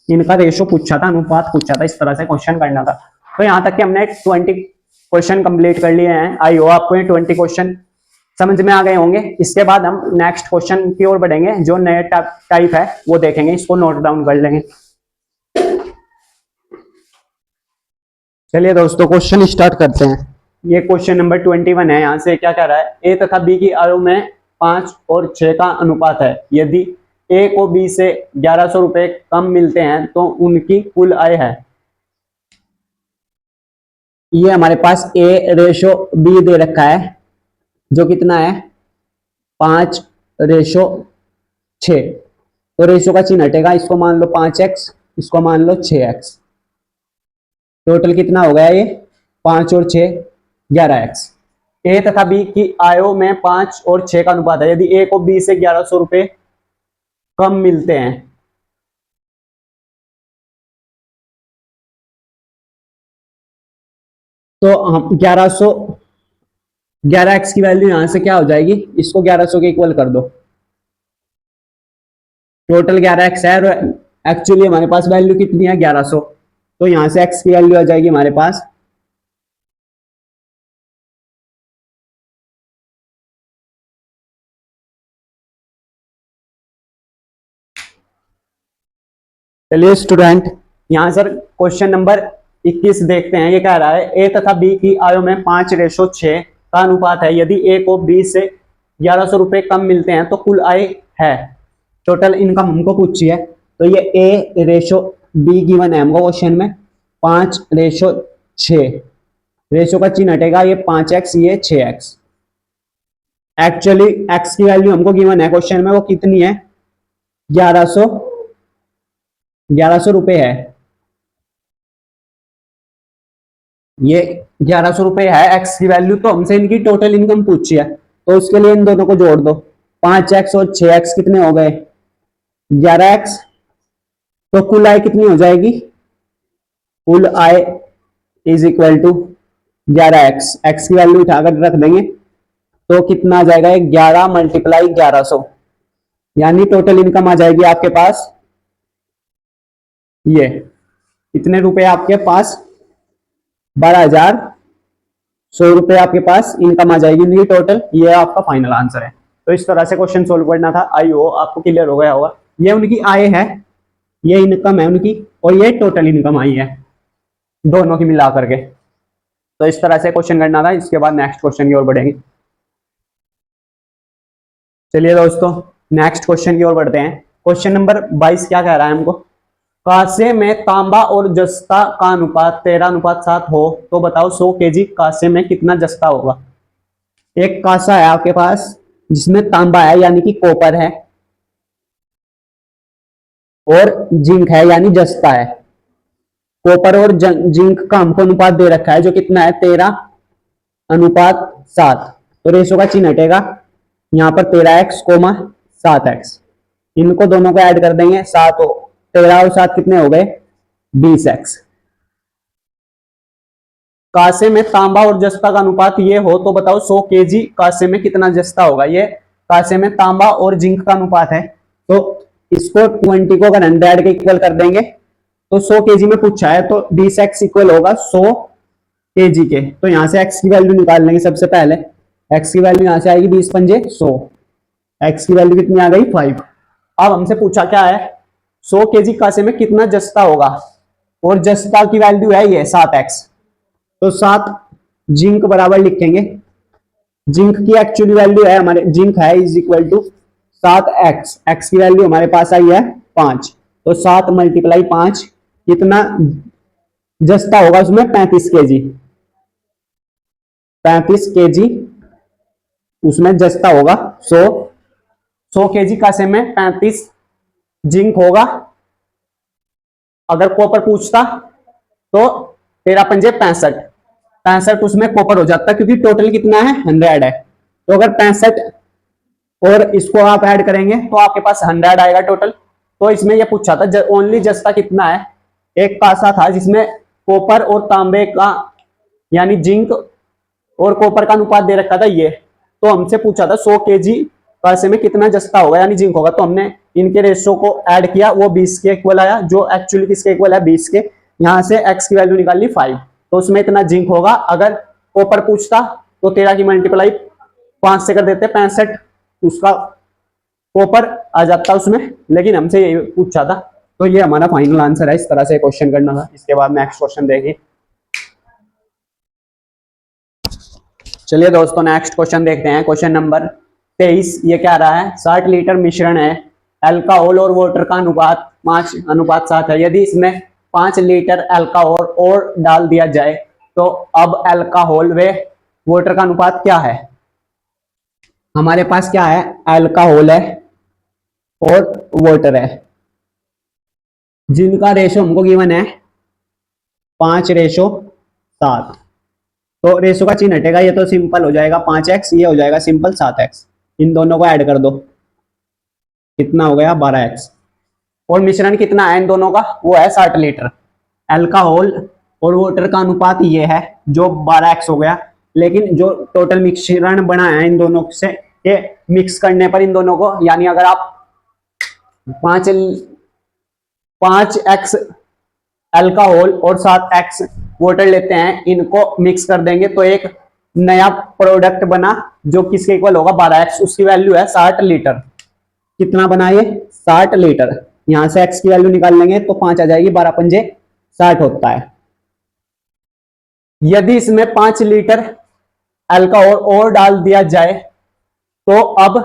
Speaker 1: इनका रेशो पूछा था, अनुपात पूछा था, इस तरह से क्वेश्चन करना था। तो यहां तक कि हमने 20 क्वेश्चन कंप्लीट कर लिए हैं। आई होप आपको ये 20 क्वेश्चन समझ में आ गए होंगे। इसके बाद हम नेक्स्ट क्वेश्चन की ओर बढ़ेंगे, जो नए टाइप है वो देखेंगे, इसको नोट डाउन कर लेंगे। चलिए दोस्तों क्वेश्चन स्टार्ट करते हैं। ये क्वेश्चन नंबर 21 है। यहाँ से क्या कह रहा है, ए तथा बी की आयु में 5 और 6 का अनुपात है। यदि ए को बी से 1100 रुपए कम मिलते हैं तो उनकी कुल आय है। ये हमारे पास ए रेशो बी दे रखा है, जो कितना है 5:6। तो रेशो का चिन्ह हटेगा, इसको मान लो 5x, इसको मान लो 6x। टोटल कितना हो गया ये, 5 और 6 11x। ए तथा बी की आयु में 5 और 6 का अनुपात है। यदि ए को बी से 1100 रुपए कम मिलते हैं तो हम 11x की वैल्यू यहां से क्या हो जाएगी, इसको 1100 के इक्वल कर दो। टोटल 11x है और एक्चुअली हमारे पास वैल्यू कितनी है 1100, तो यहां से x की वैल्यू आ जाएगी हमारे पास चलिए स्टूडेंट, यहां सर क्वेश्चन नंबर 21 देखते हैं। ये कह रहा है ए तथा बी की आयु में 5:6 का अनुपात है। यदि ए को बी से 1100 रुपए कम मिलते हैं तो कुल आय है। टोटल इनकम हमको पूछी है, तो ये ए रेशो बी गिवन है हमको क्वेश्चन में, 5:6, रेशो का चिन्ह हटेगा, ये 5x ये 6x। एक्चुअली x की वैल्यू हमको गिवन है क्वेश्चन में, वो कितनी है, 1100 रुपए है। ये 1100 रुपए है x की वैल्यू। तो हमसे इनकी टोटल इनकम पूछी है, तो उसके लिए इन दोनों को जोड़ दो। 5x और 6x कितने हो गए, 11x। तो कुल आय कितनी हो जाएगी, कुल आय is equal to 11x, x की वैल्यू उठाकर रख देंगे तो कितना आ जाएगा, 11 मल्टीप्लाई 1100, यानी टोटल इनकम आ जाएगी आपके पास ये इतने रुपए आपके पास, 12,100 रुपए आपके पास इनकम आ जाएगी ये टोटल। ये आपका फाइनल आंसर है। तो इस तरह से क्वेश्चन सोल्व करना था। आई हो आपको क्लियर हो गया होगा। ये उनकी आय है, ये इनकम है उनकी, और ये टोटल इनकम आई है दोनों की मिला करके। तो इस तरह से क्वेश्चन करना था। इसके बाद नेक्स्ट क्वेश्चन की ओर बढ़ेंगे। चलिए दोस्तों नेक्स्ट क्वेश्चन की ओर बढ़ते हैं। क्वेश्चन नंबर 22 क्या कह रहा है हमको, कांसे में तांबा और जस्ता का अनुपात 13:7 हो तो बताओ 100 केजी कांसे में कितना जस्ता होगा। एक कांसा है आपके पास जिसमें तांबा है यानी कि कॉपर है, और जिंक है यानी जस्ता है। कॉपर और जिंक का हमको अनुपात दे रखा है जो कितना है, 13:7। तो रेशो का चिन्ह हटेगा, यहाँ पर 13x, 7x। इनको दोनों को ऐड कर देंगे, 13 और 7 कितने हो गए, 20x। कांसे में तांबा और जस्ता का अनुपात ये हो तो बताओ 100 केजी कांसे में कितना जस्ता होगा। ये कांसे में तांबा और जिंक का अनुपात है, तो इसको 20 को अगर 100 के इक्वल कर देंगे तो 100 केजी में पूछा है, तो 20x इक्वल होगा 100 केजी के। तो यहां से x की वैल्यू निकाल लेंगे। सबसे पहले x की वैल्यू यहां से आएगी 20 पंजे 100, x की वैल्यू कितनी आ गई 5। अब हमसे पूछा क्या है, 100 केजी कांसे में कितना जस्ता होगा, और जस्ता की वैल्यू है ये 7x। तो 7 जिंक बराबर लिखेंगे, जिंक की एक्चुअली वैल्यू है हमारे, जिंक है is equal to 7x, x की वैल्यू हमारे पास आई है 5। तो 7 मल्टीप्लाई 5 कितना जस्ता होगा उसमें, 35 केजी। 35 केजी उसमें जस्ता होगा। 100 केजी कांसे में 35 जिंक होगा। अगर कॉपर पूछता तो 13 पंजे 65 उसमें कॉपर हो जाता, क्योंकि टोटल कितना है 100 है। तो अगर 65 और इसको आप ऐड करेंगे तो आपके पास 100 आएगा टोटल। तो इसमें यह पूछा था ओनली जस्ता कितना है। एक कांसा था जिसमें कॉपर और तांबे का यानी जिंक और कॉपर का अनुपात दे रखा था ये। तो हमसे पूछा था 100 केजी कांसे में कितना जस्ता होगा यानी जिंक होगा। तो हमने इनके रेशो को ऐड किया, वो 20 के इक्वल आया, जो एक्चुअली किसके इक्वल है 20 के। यहां से x की वैल्यू निकाल ली 5, तो उसमें इतना जिंक होगा। अगर कॉपर पूछता तो 13 की मल्टीप्लाई 5 से कर देते 65, उसका कॉपर आ जाता उसमें, लेकिन हमसे ये पूछा था। तो ये हमारा फाइनल आंसर है। इस तरह से क्वेश्चन करना था। इसके बाद नेक्स्ट क्वेश्चन देखिए। चलिए दोस्तों नेक्स्ट क्वेश्चन देखते हैं। क्वेश्चन नंबर 23 ये क्या रहा है, 60 लीटर मिश्रण है, अल्कोहल और वाटर का अनुपात 5:7 है। यदि इसमें 5 लीटर अल्कोहल और डाल दिया जाए तो अब अल्कोहल व वाटर का अनुपात क्या है। हमारे पास क्या है, अल्कोहल है और वाटर है, जिनका रेशो हमको गिवन है 5:7। तो रेशो का चिन्ह हटेगा, ये तो सिंपल हो जाएगा 5x, ये हो जाएगा सिंपल 7x। इन दोनों को ऐड कर दो, कितना हो गया 12x। और मिश्रण कितना है इन दोनों का, वो है 60 लीटर। अल्कोहल और वाटर का अनुपात ये है जो 12x हो गया। लेकिन जो टोटल मिश्रण बना है इन दोनों से, ये मिक्स करने पर इन दोनों को, यानी अगर आप 5x अल्कोहल और 7x वाटर लेते हैं, इनको मिक्स कर देंगे तो एक नया प्रोडक्ट बना जो किसके इक्वल होगा 12x। उसकी वैल्यू है 60 लीटर। कितना बना ये 60 लीटर। यहां से x की वैल्यू निकाल लेंगे तो 5 आ जाएगी, 12 पंजे 60 होता है। यदि इसमें 5 लीटर अल्कोहल और डाल दिया जाए तो अब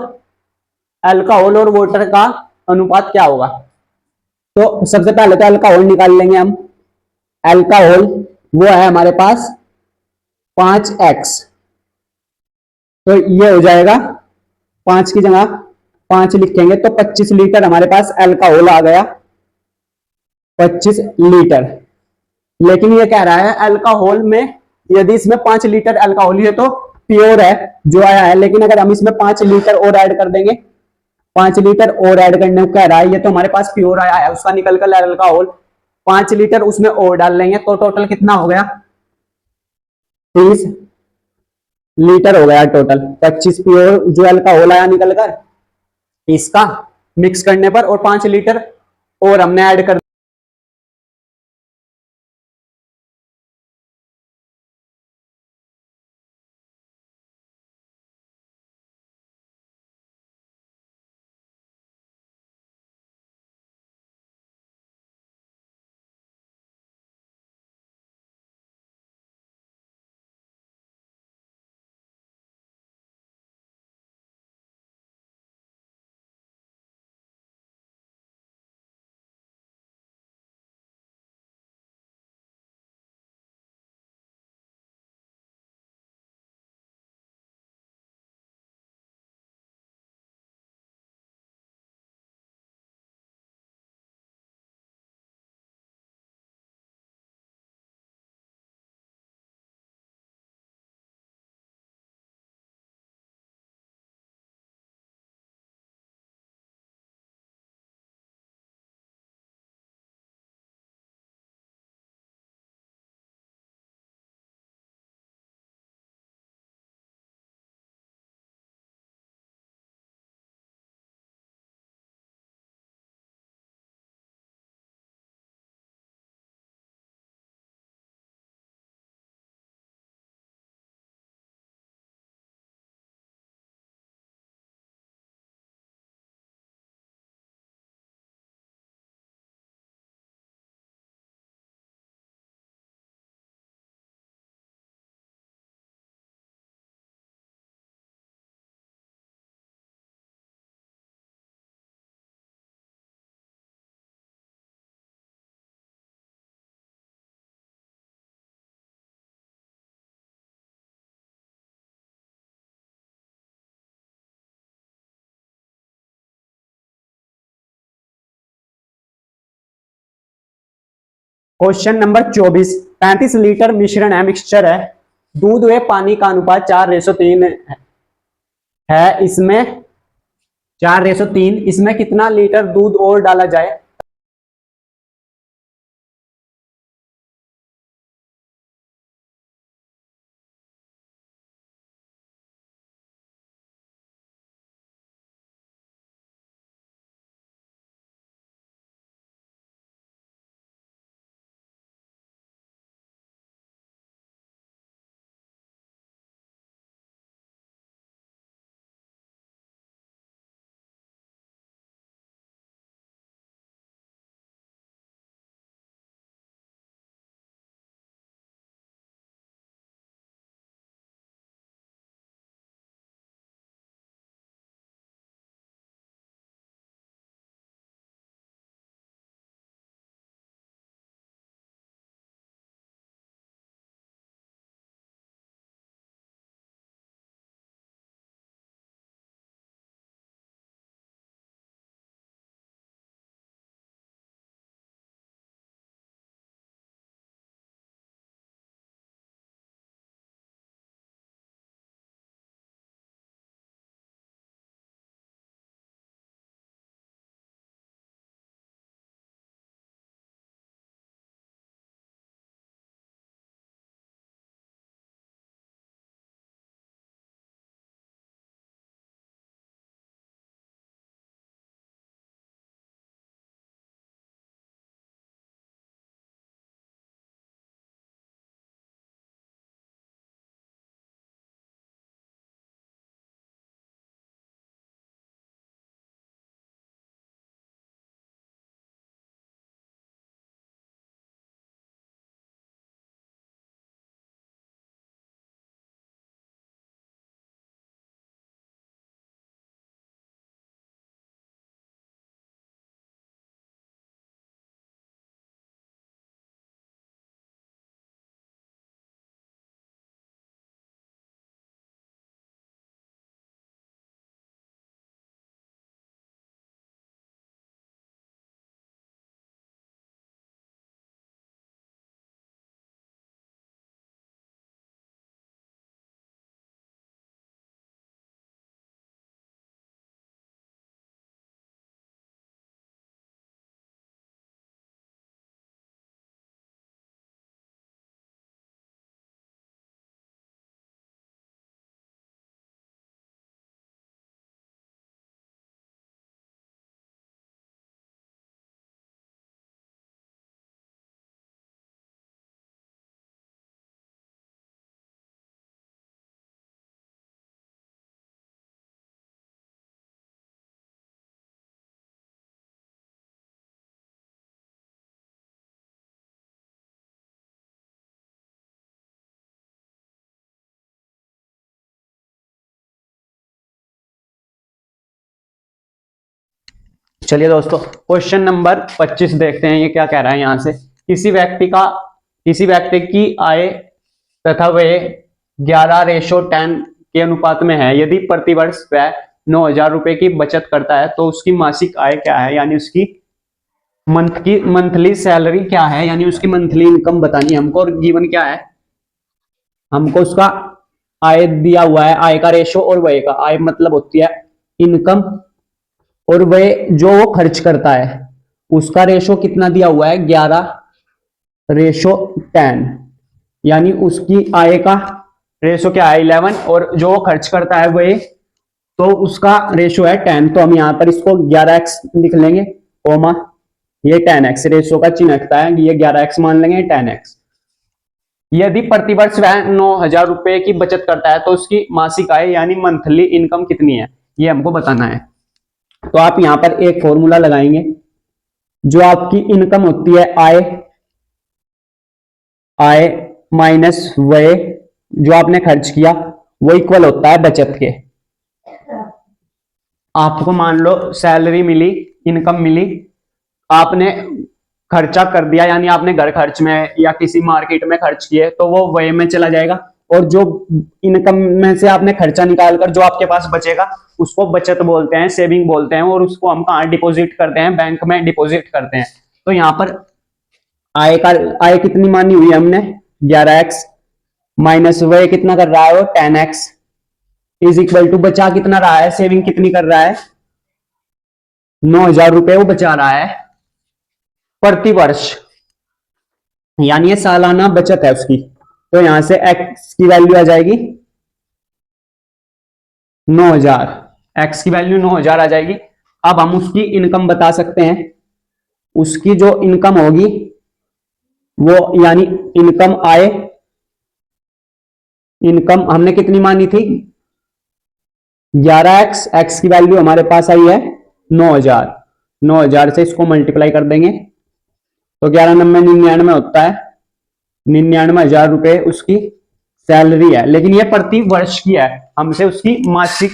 Speaker 1: अल्कोहल और वाटर का अनुपात क्या होगा। तो सबसे पहले तो अल्कोहल निकाल लेंगे हम, एल्काहल वो है हमारे पास 5x। तो ये हो जाएगा 5 की जगह 5 लिखेंगे तो 25 लीटर हमारे पास एल्काहल आ गया, 25 लीटर। लेकिन ये कह रहा है अल्कोहल में, यदि इसमें 5 लीटर अल्कोहल है तो प्योर है जो आया है, लेकिन अगर हम इसमें 5 लीटर और ऐड कर देंगे, 5 लीटर और ऐड करने को कह रहा है, ये तो हमारे पास प्योर आया है, उसका निकल कर अल्कोहल 5 लीटर उसमें और डाल लेंगे तो टोटल कितना हो गया, 30 लीटर हो गया टोटल। 25 प्योर जो अल्कोहल आया निकल कर इसका मिक्स करने पर, और 5 लीटर और हमने ऐड कर। क्वेश्चन नंबर 24, 35 लीटर मिश्रण है, मिक्सचर है, दूध व पानी का अनुपात 4:3 है, इसमें 4:3, इसमें कितना लीटर दूध और डाला जाए। चलिए दोस्तों, क्वेश्चन नंबर 25 देखते हैं ये क्या कह रहा है। यहां से किसी व्यक्ति की आय तथा व्यय 11:10 के अनुपात में है। यदि प्रतिवर्ष वह 9,000 रुपए की बचत करता है तो उसकी मासिक आय क्या है, यानी उसकी मंथली सैलरी क्या है, यानी उसकी मंथली इनकम बतानी है हमको। और गिवन क्या है हमको, उसका आय दिया हुआ है, आय का रेशो और व्यय का। आय मतलब होती है इनकम, और व्यय जो वो खर्च करता है उसका रेशो कितना दिया हुआ है, 11:10, यानी उसकी आय का रेशो क्या है, 11, और जो वो खर्च करता है व्यय, तो उसका रेशो है 10। तो हम यहां पर इसको 11x लिख लेंगे, कोमा ये 10x, रेशो का चिन्ह रखता है, ये 11x मान लेंगे, 10x। यदि प्रतिवर्ष वह 9,000 रुपए की बचत करता है तो उसकी मासिक आय यानी मंथली इनकम कितनी है, ये हमको बताना है। तो आप यहां पर एक फॉर्मूला लगाएंगे, जो आपकी इनकम होती है आय माइनस व्यय जो आपने खर्च किया, वो इक्वल होता है बचत के। आपको मान लो सैलरी मिली, इनकम मिली, आपने खर्चा कर दिया, यानी आपने घर खर्च में या किसी मार्केट में खर्च किए, तो वो व्यय में चला जाएगा। और जो इनकम में से आपने खर्चा निकाल कर जो आपके पास बचेगा उसको बचत बोलते हैं, सेविंग बोलते हैं, और उसको हम कहाँ डिपॉजिट करते हैं, बैंक में डिपॉजिट करते हैं। तो यहाँ पर आय कितनी मानी हुई है हमने, 11x, माइनस व्यय कितना कर रहा है वो 10x, इज इक्वल टू बचा कितना रहा है, सेविंग कितनी कर रहा है, 9,000 रुपए वो बचा रहा है प्रति वर्ष, यानी ये सालाना बचत है उसकी। तो यहां से x की वैल्यू आ जाएगी 9,000, x की वैल्यू 9,000 आ जाएगी। अब हम उसकी इनकम बता सकते हैं, उसकी जो इनकम होगी वो, यानी इनकम आय, इनकम हमने कितनी मानी थी 11x, x की वैल्यू हमारे पास आई है 9,000, 9,000 से इसको मल्टीप्लाई कर देंगे तो 11,99 होता है, 99,000 रुपए उसकी सैलरी है। लेकिन ये प्रति वर्ष की है, हमसे उसकी मासिक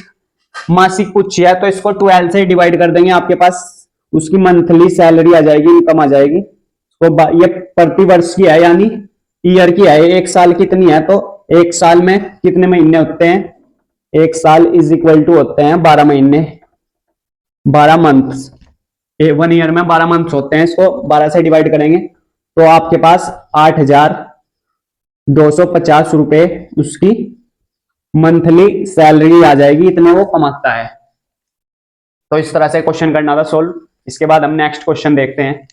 Speaker 1: पूछी है, तो इसको 12 से डिवाइड कर देंगे, आपके पास उसकी मंथली सैलरी आ जाएगी, इनकम आ जाएगी। तो ये प्रति वर्ष की है, यानी ईयर की है। एक साल कितनी है, तो एक साल में कितने महीने होते हैं, एक साल इज इक्वल टू होते हैं 12 महीने, 12 मंथ्स। 1 ईयर में 12 मंथ्स होते हैं, इसको 12 से डिवाइड करेंगे तो आपके पास 8,250 रुपए उसकी मंथली सैलरी आ जाएगी, इतने वो कमाता है। तो इस तरह से क्वेश्चन करना था सोल्व। इसके बाद हम नेक्स्ट क्वेश्चन देखते हैं।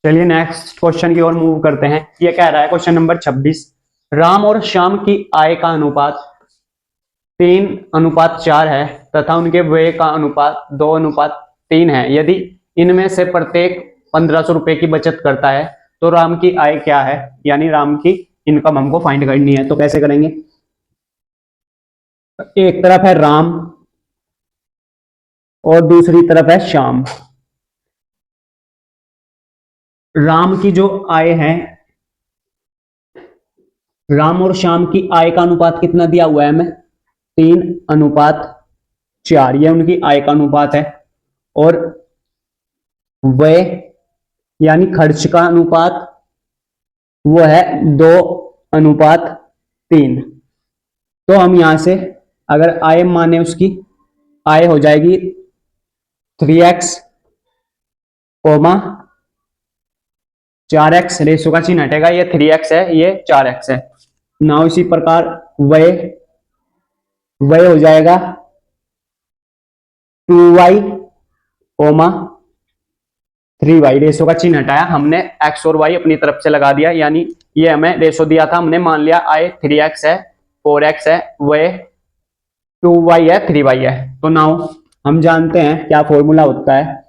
Speaker 1: चलिए नेक्स्ट क्वेश्चन की ओर मूव करते हैं। ये कह रहा है क्वेश्चन नंबर 26, राम और श्याम की आय का अनुपात 3:4 है तथा उनके व्यय का अनुपात 2:3 है। यदि इनमें से प्रत्येक 1,500 रुपए की बचत करता है तो राम की आय क्या है, यानी राम की इनकम हमको फाइंड करनी है। तो कैसे करेंगे, एक तरफ है राम और दूसरी तरफ है श्याम। राम की जो आय है, राम और श्याम की आय का अनुपात कितना दिया हुआ है हमें, 3:4, ये उनकी आय का अनुपात है। और व्यय यानी खर्च का अनुपात वो है 2:3। तो हम यहां से अगर आय माने, उसकी आय हो जाएगी 3x, 4x, रेशो का चिन्ह हटेगा, ये 3x है, ये 4x है ना। इसी प्रकार व्यय हो जाएगा 2y, 3y, रेशो का चिन्ह हटाया हमने, x और y अपनी तरफ से लगा दिया, यानी ये हमें रेशो दिया था, हमने मान लिया आय 3x है, 4x है, व्यय 2y है, 3y है। तो नाउ हम जानते हैं क्या फॉर्मूला होता है,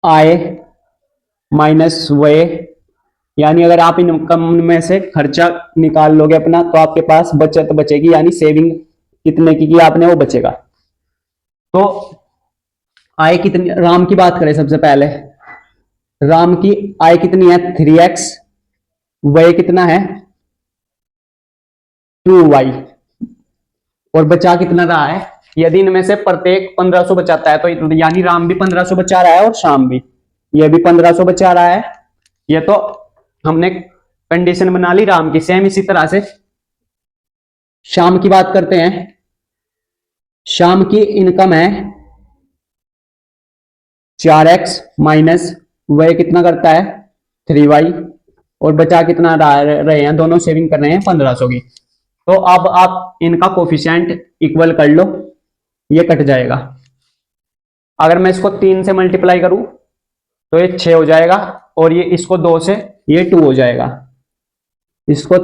Speaker 1: आय माइनस व्यय, यानी अगर आप इनकम में से खर्चा निकाल लोगे अपना तो आपके पास बचत बचेगी, यानी सेविंग कितने की आपने वो बचेगा। तो आय कितनी, राम की बात करें सबसे पहले, राम की आय कितनी है 3x, व्यय कितना है 2y, और बचा कितना रहा है। यदि इनमें से प्रत्येक 1500 बचाता है तो यानी राम भी 1500 बचा रहा है और शाम भी, ये भी 1500 बचा रहा है। ये तो हमने कंडीशन बना ली राम की। सेम इसी तरह से शाम की बात करते हैं। शाम की इनकम है 4x माइनस वह कितना करता है 3y, और बचा कितना रहे हैं, दोनों सेविंग कर रहे हैं 1500 की। तो अब आप इनका कोफिशिएंट इक्वल कर लो, ये कट जाएगा। अगर मैं इसको 3 से मल्टीप्लाई करूं तो ये 6 हो जाएगा, और ये इसको 2 से ये 2 हो जाएगा। इसको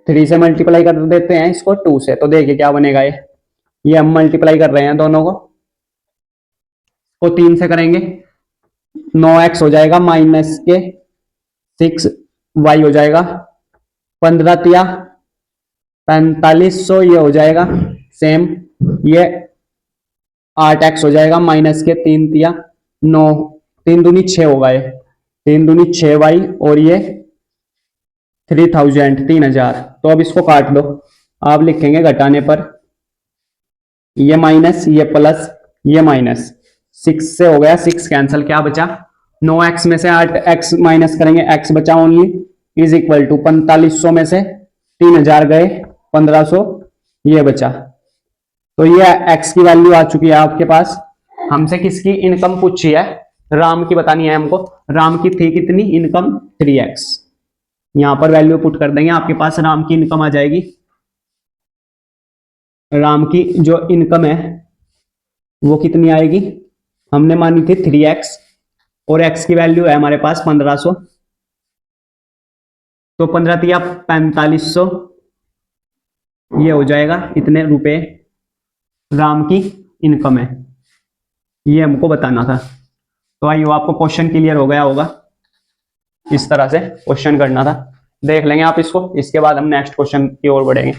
Speaker 1: 3 से मल्टीप्लाई कर देते हैं, इसको 2 से, तो देखिए क्या बनेगा। ये हम मल्टीप्लाई कर रहे हैं दोनों को 3 से करेंगे 9x हो जाएगा माइनस के 6y हो जाएगा, 15 तिया 4500 ये हो जाएगा। सेम ये 8x हो जाएगा माइनस के 3 तिया 9, 3 दूनी 6 होगा, ये 3 दूनी 6y, और ये 3000। तो अब इसको काट दो, आप लिखेंगे घटाने पर ये माइनस ये प्लस ये माइनस, 6 से हो गया 6 कैंसिल, क्या बचा 9x में से 8x माइनस करेंगे, x बचा ओनली, इज इक्वल टू 4500 में से 3000 गए 1500 ये बचा। तो ये x की वैल्यू आ चुकी है आपके पास। हमसे किसकी इनकम पूछी है, राम की बतानी है हमको। राम की थी कितनी इनकम 3x, यहां पर वैल्यू पुट कर देंगे, आपके पास राम की इनकम आ जाएगी। राम की जो इनकम है वो कितनी आएगी, हमने मानी थी 3x, और x की वैल्यू है हमारे पास 1500, तो 15 तिया 4500 ये हो जाएगा, इतने रुपए राम की इनकम है, ये हमको बताना था। तो आइए आपको क्वेश्चन क्लियर हो गया होगा, इस तरह से क्वेश्चन करना था। देख लेंगे आप इसको, इसके बाद हम नेक्स्ट क्वेश्चन की ओर बढ़ेंगे।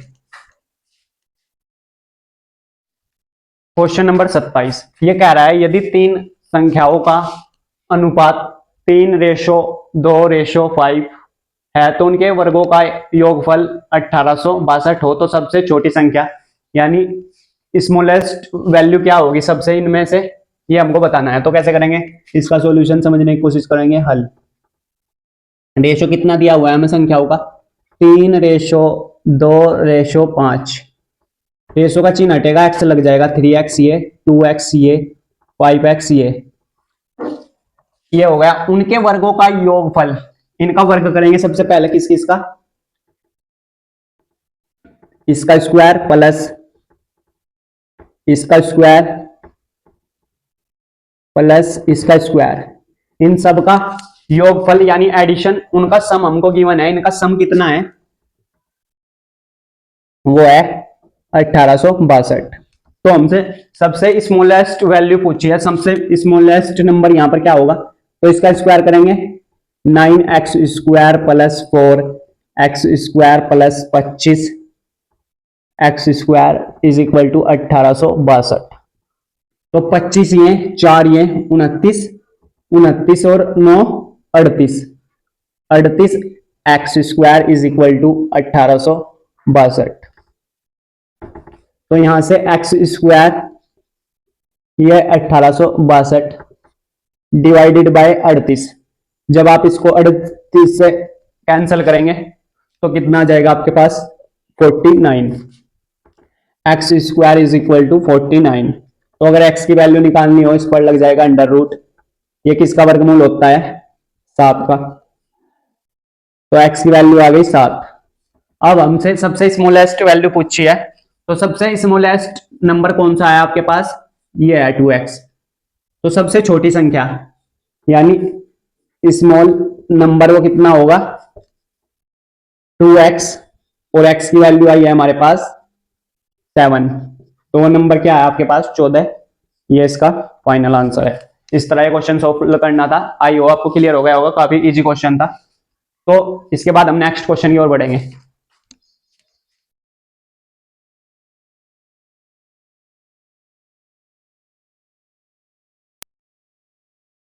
Speaker 1: क्वेश्चन नंबर 27 ये कह रहा है यदि 3 संख्याओं का अनुपात 3:2:5 है तो उनके वर्गों का योगफल 1862 हो, तो सबसे छोटी संख्या यानी स्मॉलेस्ट वैल्यू क्या होगी सबसे इनमें से, ये हमको बताना है। तो कैसे करेंगे, इसका सॉल्यूशन समझने की कोशिश करेंगे। हल रेशो कितना दिया हुआ है हमें संख्याओं का 3:2:5, रेशो का चिन्ह हटेगा, x लग जाएगा, 3x ये 2x ये 5x ये हो गया। उनके वर्गों का योगफल, इनका वर्ग करेंगे सबसे पहले किस किसका, इसका स्क्वायर प्लस इसका स्क्वायर प्लस इसका स्क्वायर, इन सब का योगफल यानी एडिशन, उनका सम हमको गिवन है। इनका सम कितना है, वो है 1862। तो हमसे सबसे स्मॉलेस्ट वैल्यू पूछी है, सबसे स्मॉलेस्ट नंबर यहां पर क्या होगा, तो इसका स्क्वायर करेंगे 9x square plus 4x square plus 25x square is equal to 1862। तो 25 ये 4 ये 29, 29 और 9 38, 38 x square is equal to 1862। तो यहां से x स्क्वायर ये 1862 डिवाइडेड बाय 38, जब आप इसको 38 से कैंसिल करेंगे तो कितना आ जाएगा आपके पास 49, x square is equal to 49। तो अगर x की वैल्यू निकालनी हो, इस पर लग जाएगा अंडर रूट, ये किसका वर्गमूल होता है 7 का, तो x की वैल्यू आ गई 7। अब हमसे सबसे स्मॉलेस्ट वैल्यू पूछी है, तो सबसे स्मॉलेस्ट नंबर कौन सा है आपके पास, ये है 2x। तो सबसे छोटी संख्या यानी स्मॉल नंबर वो कितना होगा 2x, और x की वैल्यू आई है हमारे पास 7, तो वो नंबर क्या है आपके पास 14, ये इसका फाइनल आंसर है। इस तरह ये क्वेश्चन सॉल्व करना था। आई होप आपको क्लियर हो गया होगा, काफी इजी क्वेश्चन था। तो इसके बाद हम नेक्स्ट क्वेश्चन की ओर बढ़ेंगे।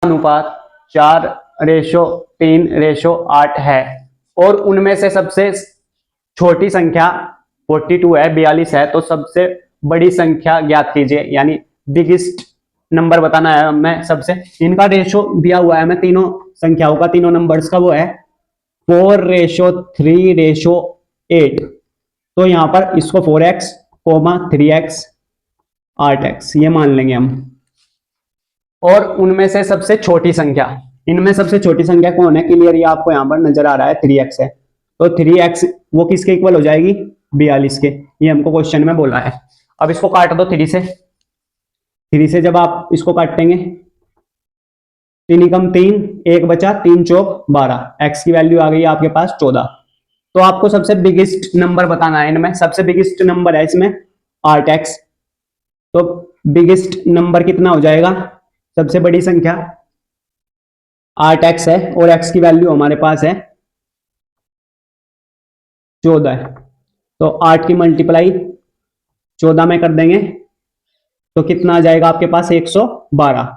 Speaker 1: अनुपात 4:3:8 है और उनमें से सबसे छोटी संख्या 42 है, 42 है, तो सबसे बड़ी संख्या ज्ञात कीजिए, यानी बिगेस्ट नंबर बताना है हमें सबसे। इनका रेशो दिया हुआ है, मैं तीनों संख्याओं का, तीनों नंबर्स का, वो है 4:3:8। तो यहां पर इसको 4x, 3x, 8x ये मान लेंगे हम। और उनमें से सबसे छोटी संख्या, इनमें सबसे छोटी संख्या कौन है? क्लियर, ये आपको यहां पर नजर आ रहा है 3x है। तो 3x वो किसके इक्वल हो जाएगी? 42 के। ये हमको क्वेश्चन में बोला है। अब इसको काट दो 3 से जब आप इसको काटेंगे, 3 एकम 3, 1 बचा, 3 चौक 12, x की वैल्यू आ गई आपके पास 14। तो आपको सबसे बिगेस्ट नंबर बताना है इनमें। सबसे बिगेस्ट नंबर है इसमें 8x। तो बिगेस्ट नंबर कितना हो जाएगा? सबसे बड़ी संख्या 8x है और x की वैल्यू हमारे पास है 14 है। तो 8 की मल्टीप्लाई 14 में कर देंगे तो कितना आ जाएगा आपके पास? 112।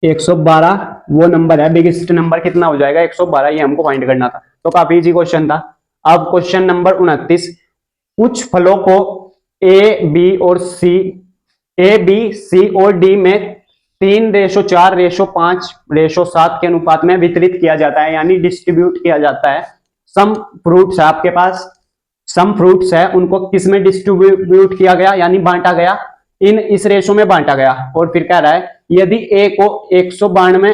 Speaker 1: 112 वो नंबर है, बिगेस्ट नंबर कितना हो जाएगा? 112। ये हमको फाइंड करना था, तो काफी इजी क्वेश्चन था। अब क्वेश्चन नंबर 29, कुछ फलों को ए बी सी और डी में 3:4:5:7 के अनुपात में वितरित किया जाता है, यानी डिस्ट्रीब्यूट किया जाता है। सम फ्रूट्स है आपके पास, सम फ्रूट्स है, उनको किस में डिस्ट्रीब्यूट किया गया, यानी बांटा गया, इस रेशो में बांटा गया। और फिर कह रहा है यदि ए को 192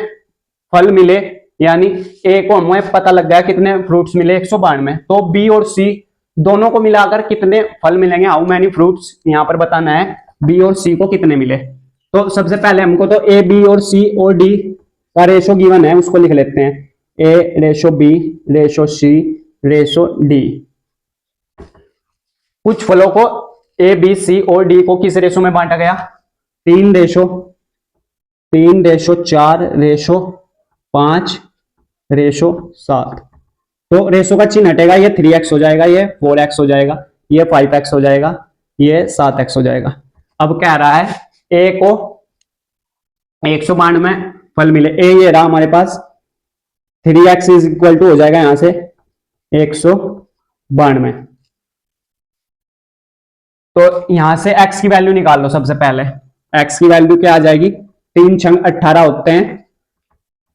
Speaker 1: फल मिले, यानी ए को हमें पता लग गया कितने फ्रूट्स मिले 192, तो बी और सी दोनों को मिलाकर कितने फल मिलेंगे, हाउ मैनी फ्रूट्स, यहां पर बताना है बी और सी को कितने मिले। तो सबसे पहले हमको तो ए बी और सी और डी का रेशो गिवन है, उसको लिख लेते हैं। ए रेशो बी रेशो सी रेशो डी। कुछ फलों को ए बी सी और डी को किस रेशो में बांटा गया? 3:4:5:7। तो रेशो का चिन्ह हटेगा, ये 3x हो जाएगा, ये 4x हो जाएगा, ये 5x हो जाएगा, ये 7x हो जाएगा। अब कह रहा है ए को 192 फल मिले, ए ये रहा हमारे पास, 3x इज इक्वल टू हो जाएगा यहां से 192। तो यहां से x की वैल्यू निकाल लो सबसे पहले। x की वैल्यू क्या आ जाएगी? 3 छंग 18 होते हैं,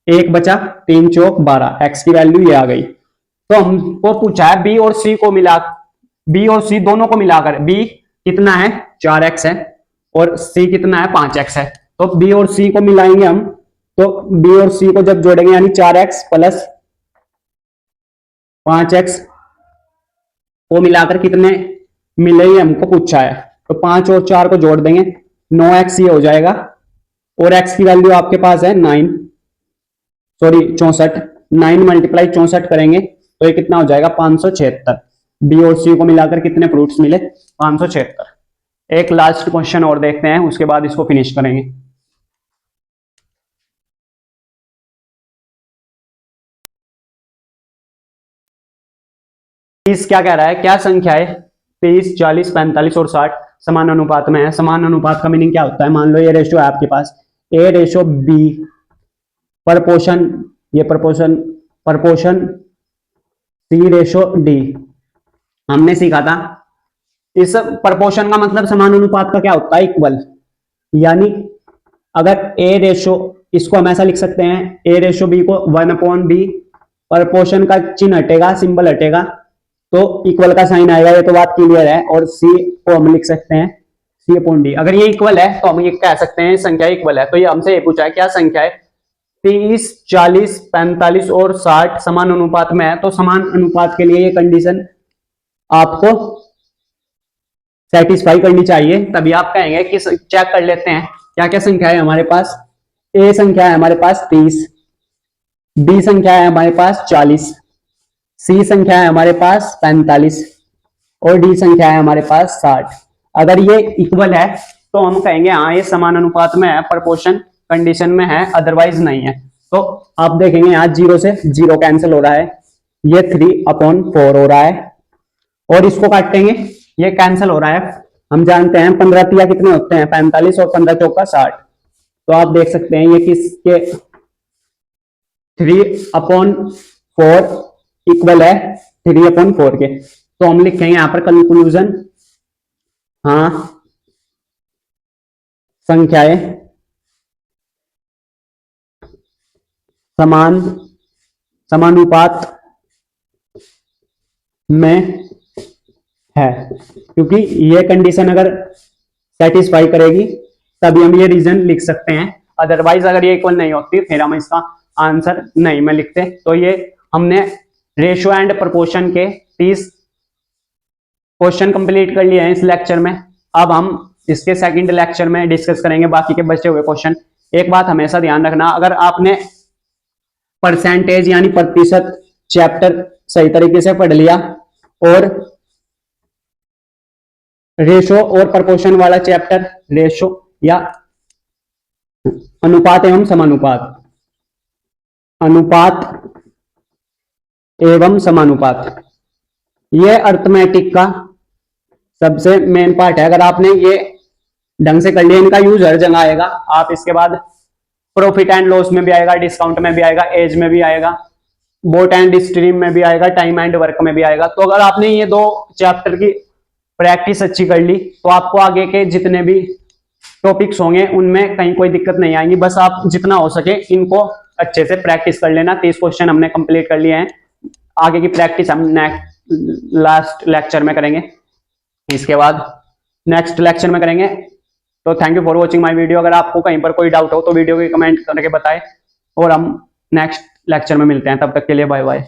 Speaker 1: 1 बचा, 3 चौक 12, x की वैल्यू ये आ गई। तो हमको पूछा है बी और सी को मिला, बी और सी दोनों को मिलाकर, बी कितना है 4x है और सी कितना है 5x है। तो बी और सी को मिलाएंगे हम, तो बी और सी को जब जोड़ेंगे यानी 4x प्लस 5x को मिलाकर कितने मिले ये हमको पूछा है। तो 5 और 4 को जोड़ देंगे, 9x ये हो जाएगा, और x की वैल्यू आपके पास है 64। 9 मल्टीप्लाई 64 करेंगे तो ये कितना हो जाएगा? 576। बी और सी को मिलाकर कितने फ्रूट्स मिले? 576। एक लास्ट क्वेश्चन और देखते हैं, उसके बाद इसको फिनिश करेंगे। इस क्या कह रहा है? क्या संख्या है 30, 40, 45 और 60 समान अनुपात में है। समान अनुपात का मीनिंग क्या होता है? मान लो ये रेशियो है आपके पास, ए रेशियो बी, प्रपोर्शन, ये प्रपोर्शन सी रेशियो डी। हमने सीखा था इस प्रपोर्शन का मतलब समान अनुपात का क्या होता है? इक्वल। यानी अगर ए रेशियो, इसको हम ऐसा लिख सकते हैं, ए रेशियो बी को 1/b, प्रपोर्शन का चिन्ह हटेगा, सिंबल हटेगा, तो इक्वल का साइन आएगा, ये तो बात क्लियर है। और सी को हम लिख सकते हैं C/D। अगर ये इक्वल है तो हम ये कह सकते हैं संख्या इक्वल है। तो ये हमसे ये पूछा है क्या संख्या है 30, 40, 45 और 60 समान अनुपात में है। तो समान अनुपात के लिए ये कंडीशन आपको सेटिस्फाई करनी चाहिए, तभी आप कहेंगे कि चेक कर लेते हैं क्या क्या संख्या है हमारे पास। ए संख्या है हमारे पास 30, बी संख्या है हमारे पास 40, सी संख्या है हमारे पास 45 और डी संख्या है हमारे पास 60। अगर ये इक्वल है तो हम कहेंगे हाँ ये समान अनुपात में है, प्रपोर्शन कंडीशन में है, अदरवाइज नहीं है। तो आप देखेंगे यहाँ 0 से 0 कैंसिल हो रहा है, ये 3/4 हो रहा है, और इसको काटेंगे ये कैंसिल हो रहा है। हम जानते हैं 15 तिया कितने होते हैं? 45 और 15 चौका 60। तो आप देख सकते हैं ये किसके 3/4 इक्वल है 3/4 के। तो हम लिखेंगे यहाँ पर कंक्लूजन हाँ संख्याएं समान समानुपात में है, क्योंकि ये कंडीशन अगर सेटिस्फाई करेगी तभी हम ये रीजन लिख सकते हैं। अदरवाइज अगर ये इक्वल नहीं होती फिर हम इसका आंसर नहीं में लिखते। तो ये हमने रेशियो एंड प्रोपोर्शन के 30 क्वेश्चन कंप्लीट कर लिए हैं इस लेक्चर में। अब हम इसके सेकंड लेक्चर में डिस्कस करेंगे बाकी के बचे हुए क्वेश्चन। एक बात हमेशा ध्यान रखना, अगर आपने परसेंटेज यानी प्रतिशत चैप्टर सही तरीके से पढ़ लिया और रेशो और प्रोपोर्शन वाला चैप्टर, रेशो या अनुपात एवं समानुपात, अनुपात एवं समानुपात, ये अर्थमेटिक का सबसे मेन पार्ट है। अगर आपने ये ढंग से कर लिया, इनका यूज हर जगह आएगा। आप इसके बाद प्रॉफिट एंड लॉस में भी आएगा, डिस्काउंट में भी आएगा, एज में भी आएगा, बोट एंड स्ट्रीम में भी आएगा, टाइम एंड वर्क में भी आएगा। तो अगर आपने ये दो चैप्टर की प्रैक्टिस अच्छी कर ली तो आपको आगे के जितने भी टॉपिक्स होंगे उनमें कहीं कोई दिक्कत नहीं आएगी। बस आप जितना हो सके इनको अच्छे से प्रैक्टिस कर लेना। 30 क्वेश्चन हमने कंप्लीट कर लिए हैं, आगे की प्रैक्टिस हम लास्ट लेक्चर में करेंगे, इसके बाद नेक्स्ट लेक्चर में करेंगे। तो thank you for watching my video. अगर आपको कहीं पर कोई डाउट हो तो वीडियो के कमेंट करके बताएं और हम नेक्स्ट लेक्चर में मिलते हैं। तब तक के लिए बाय बाय।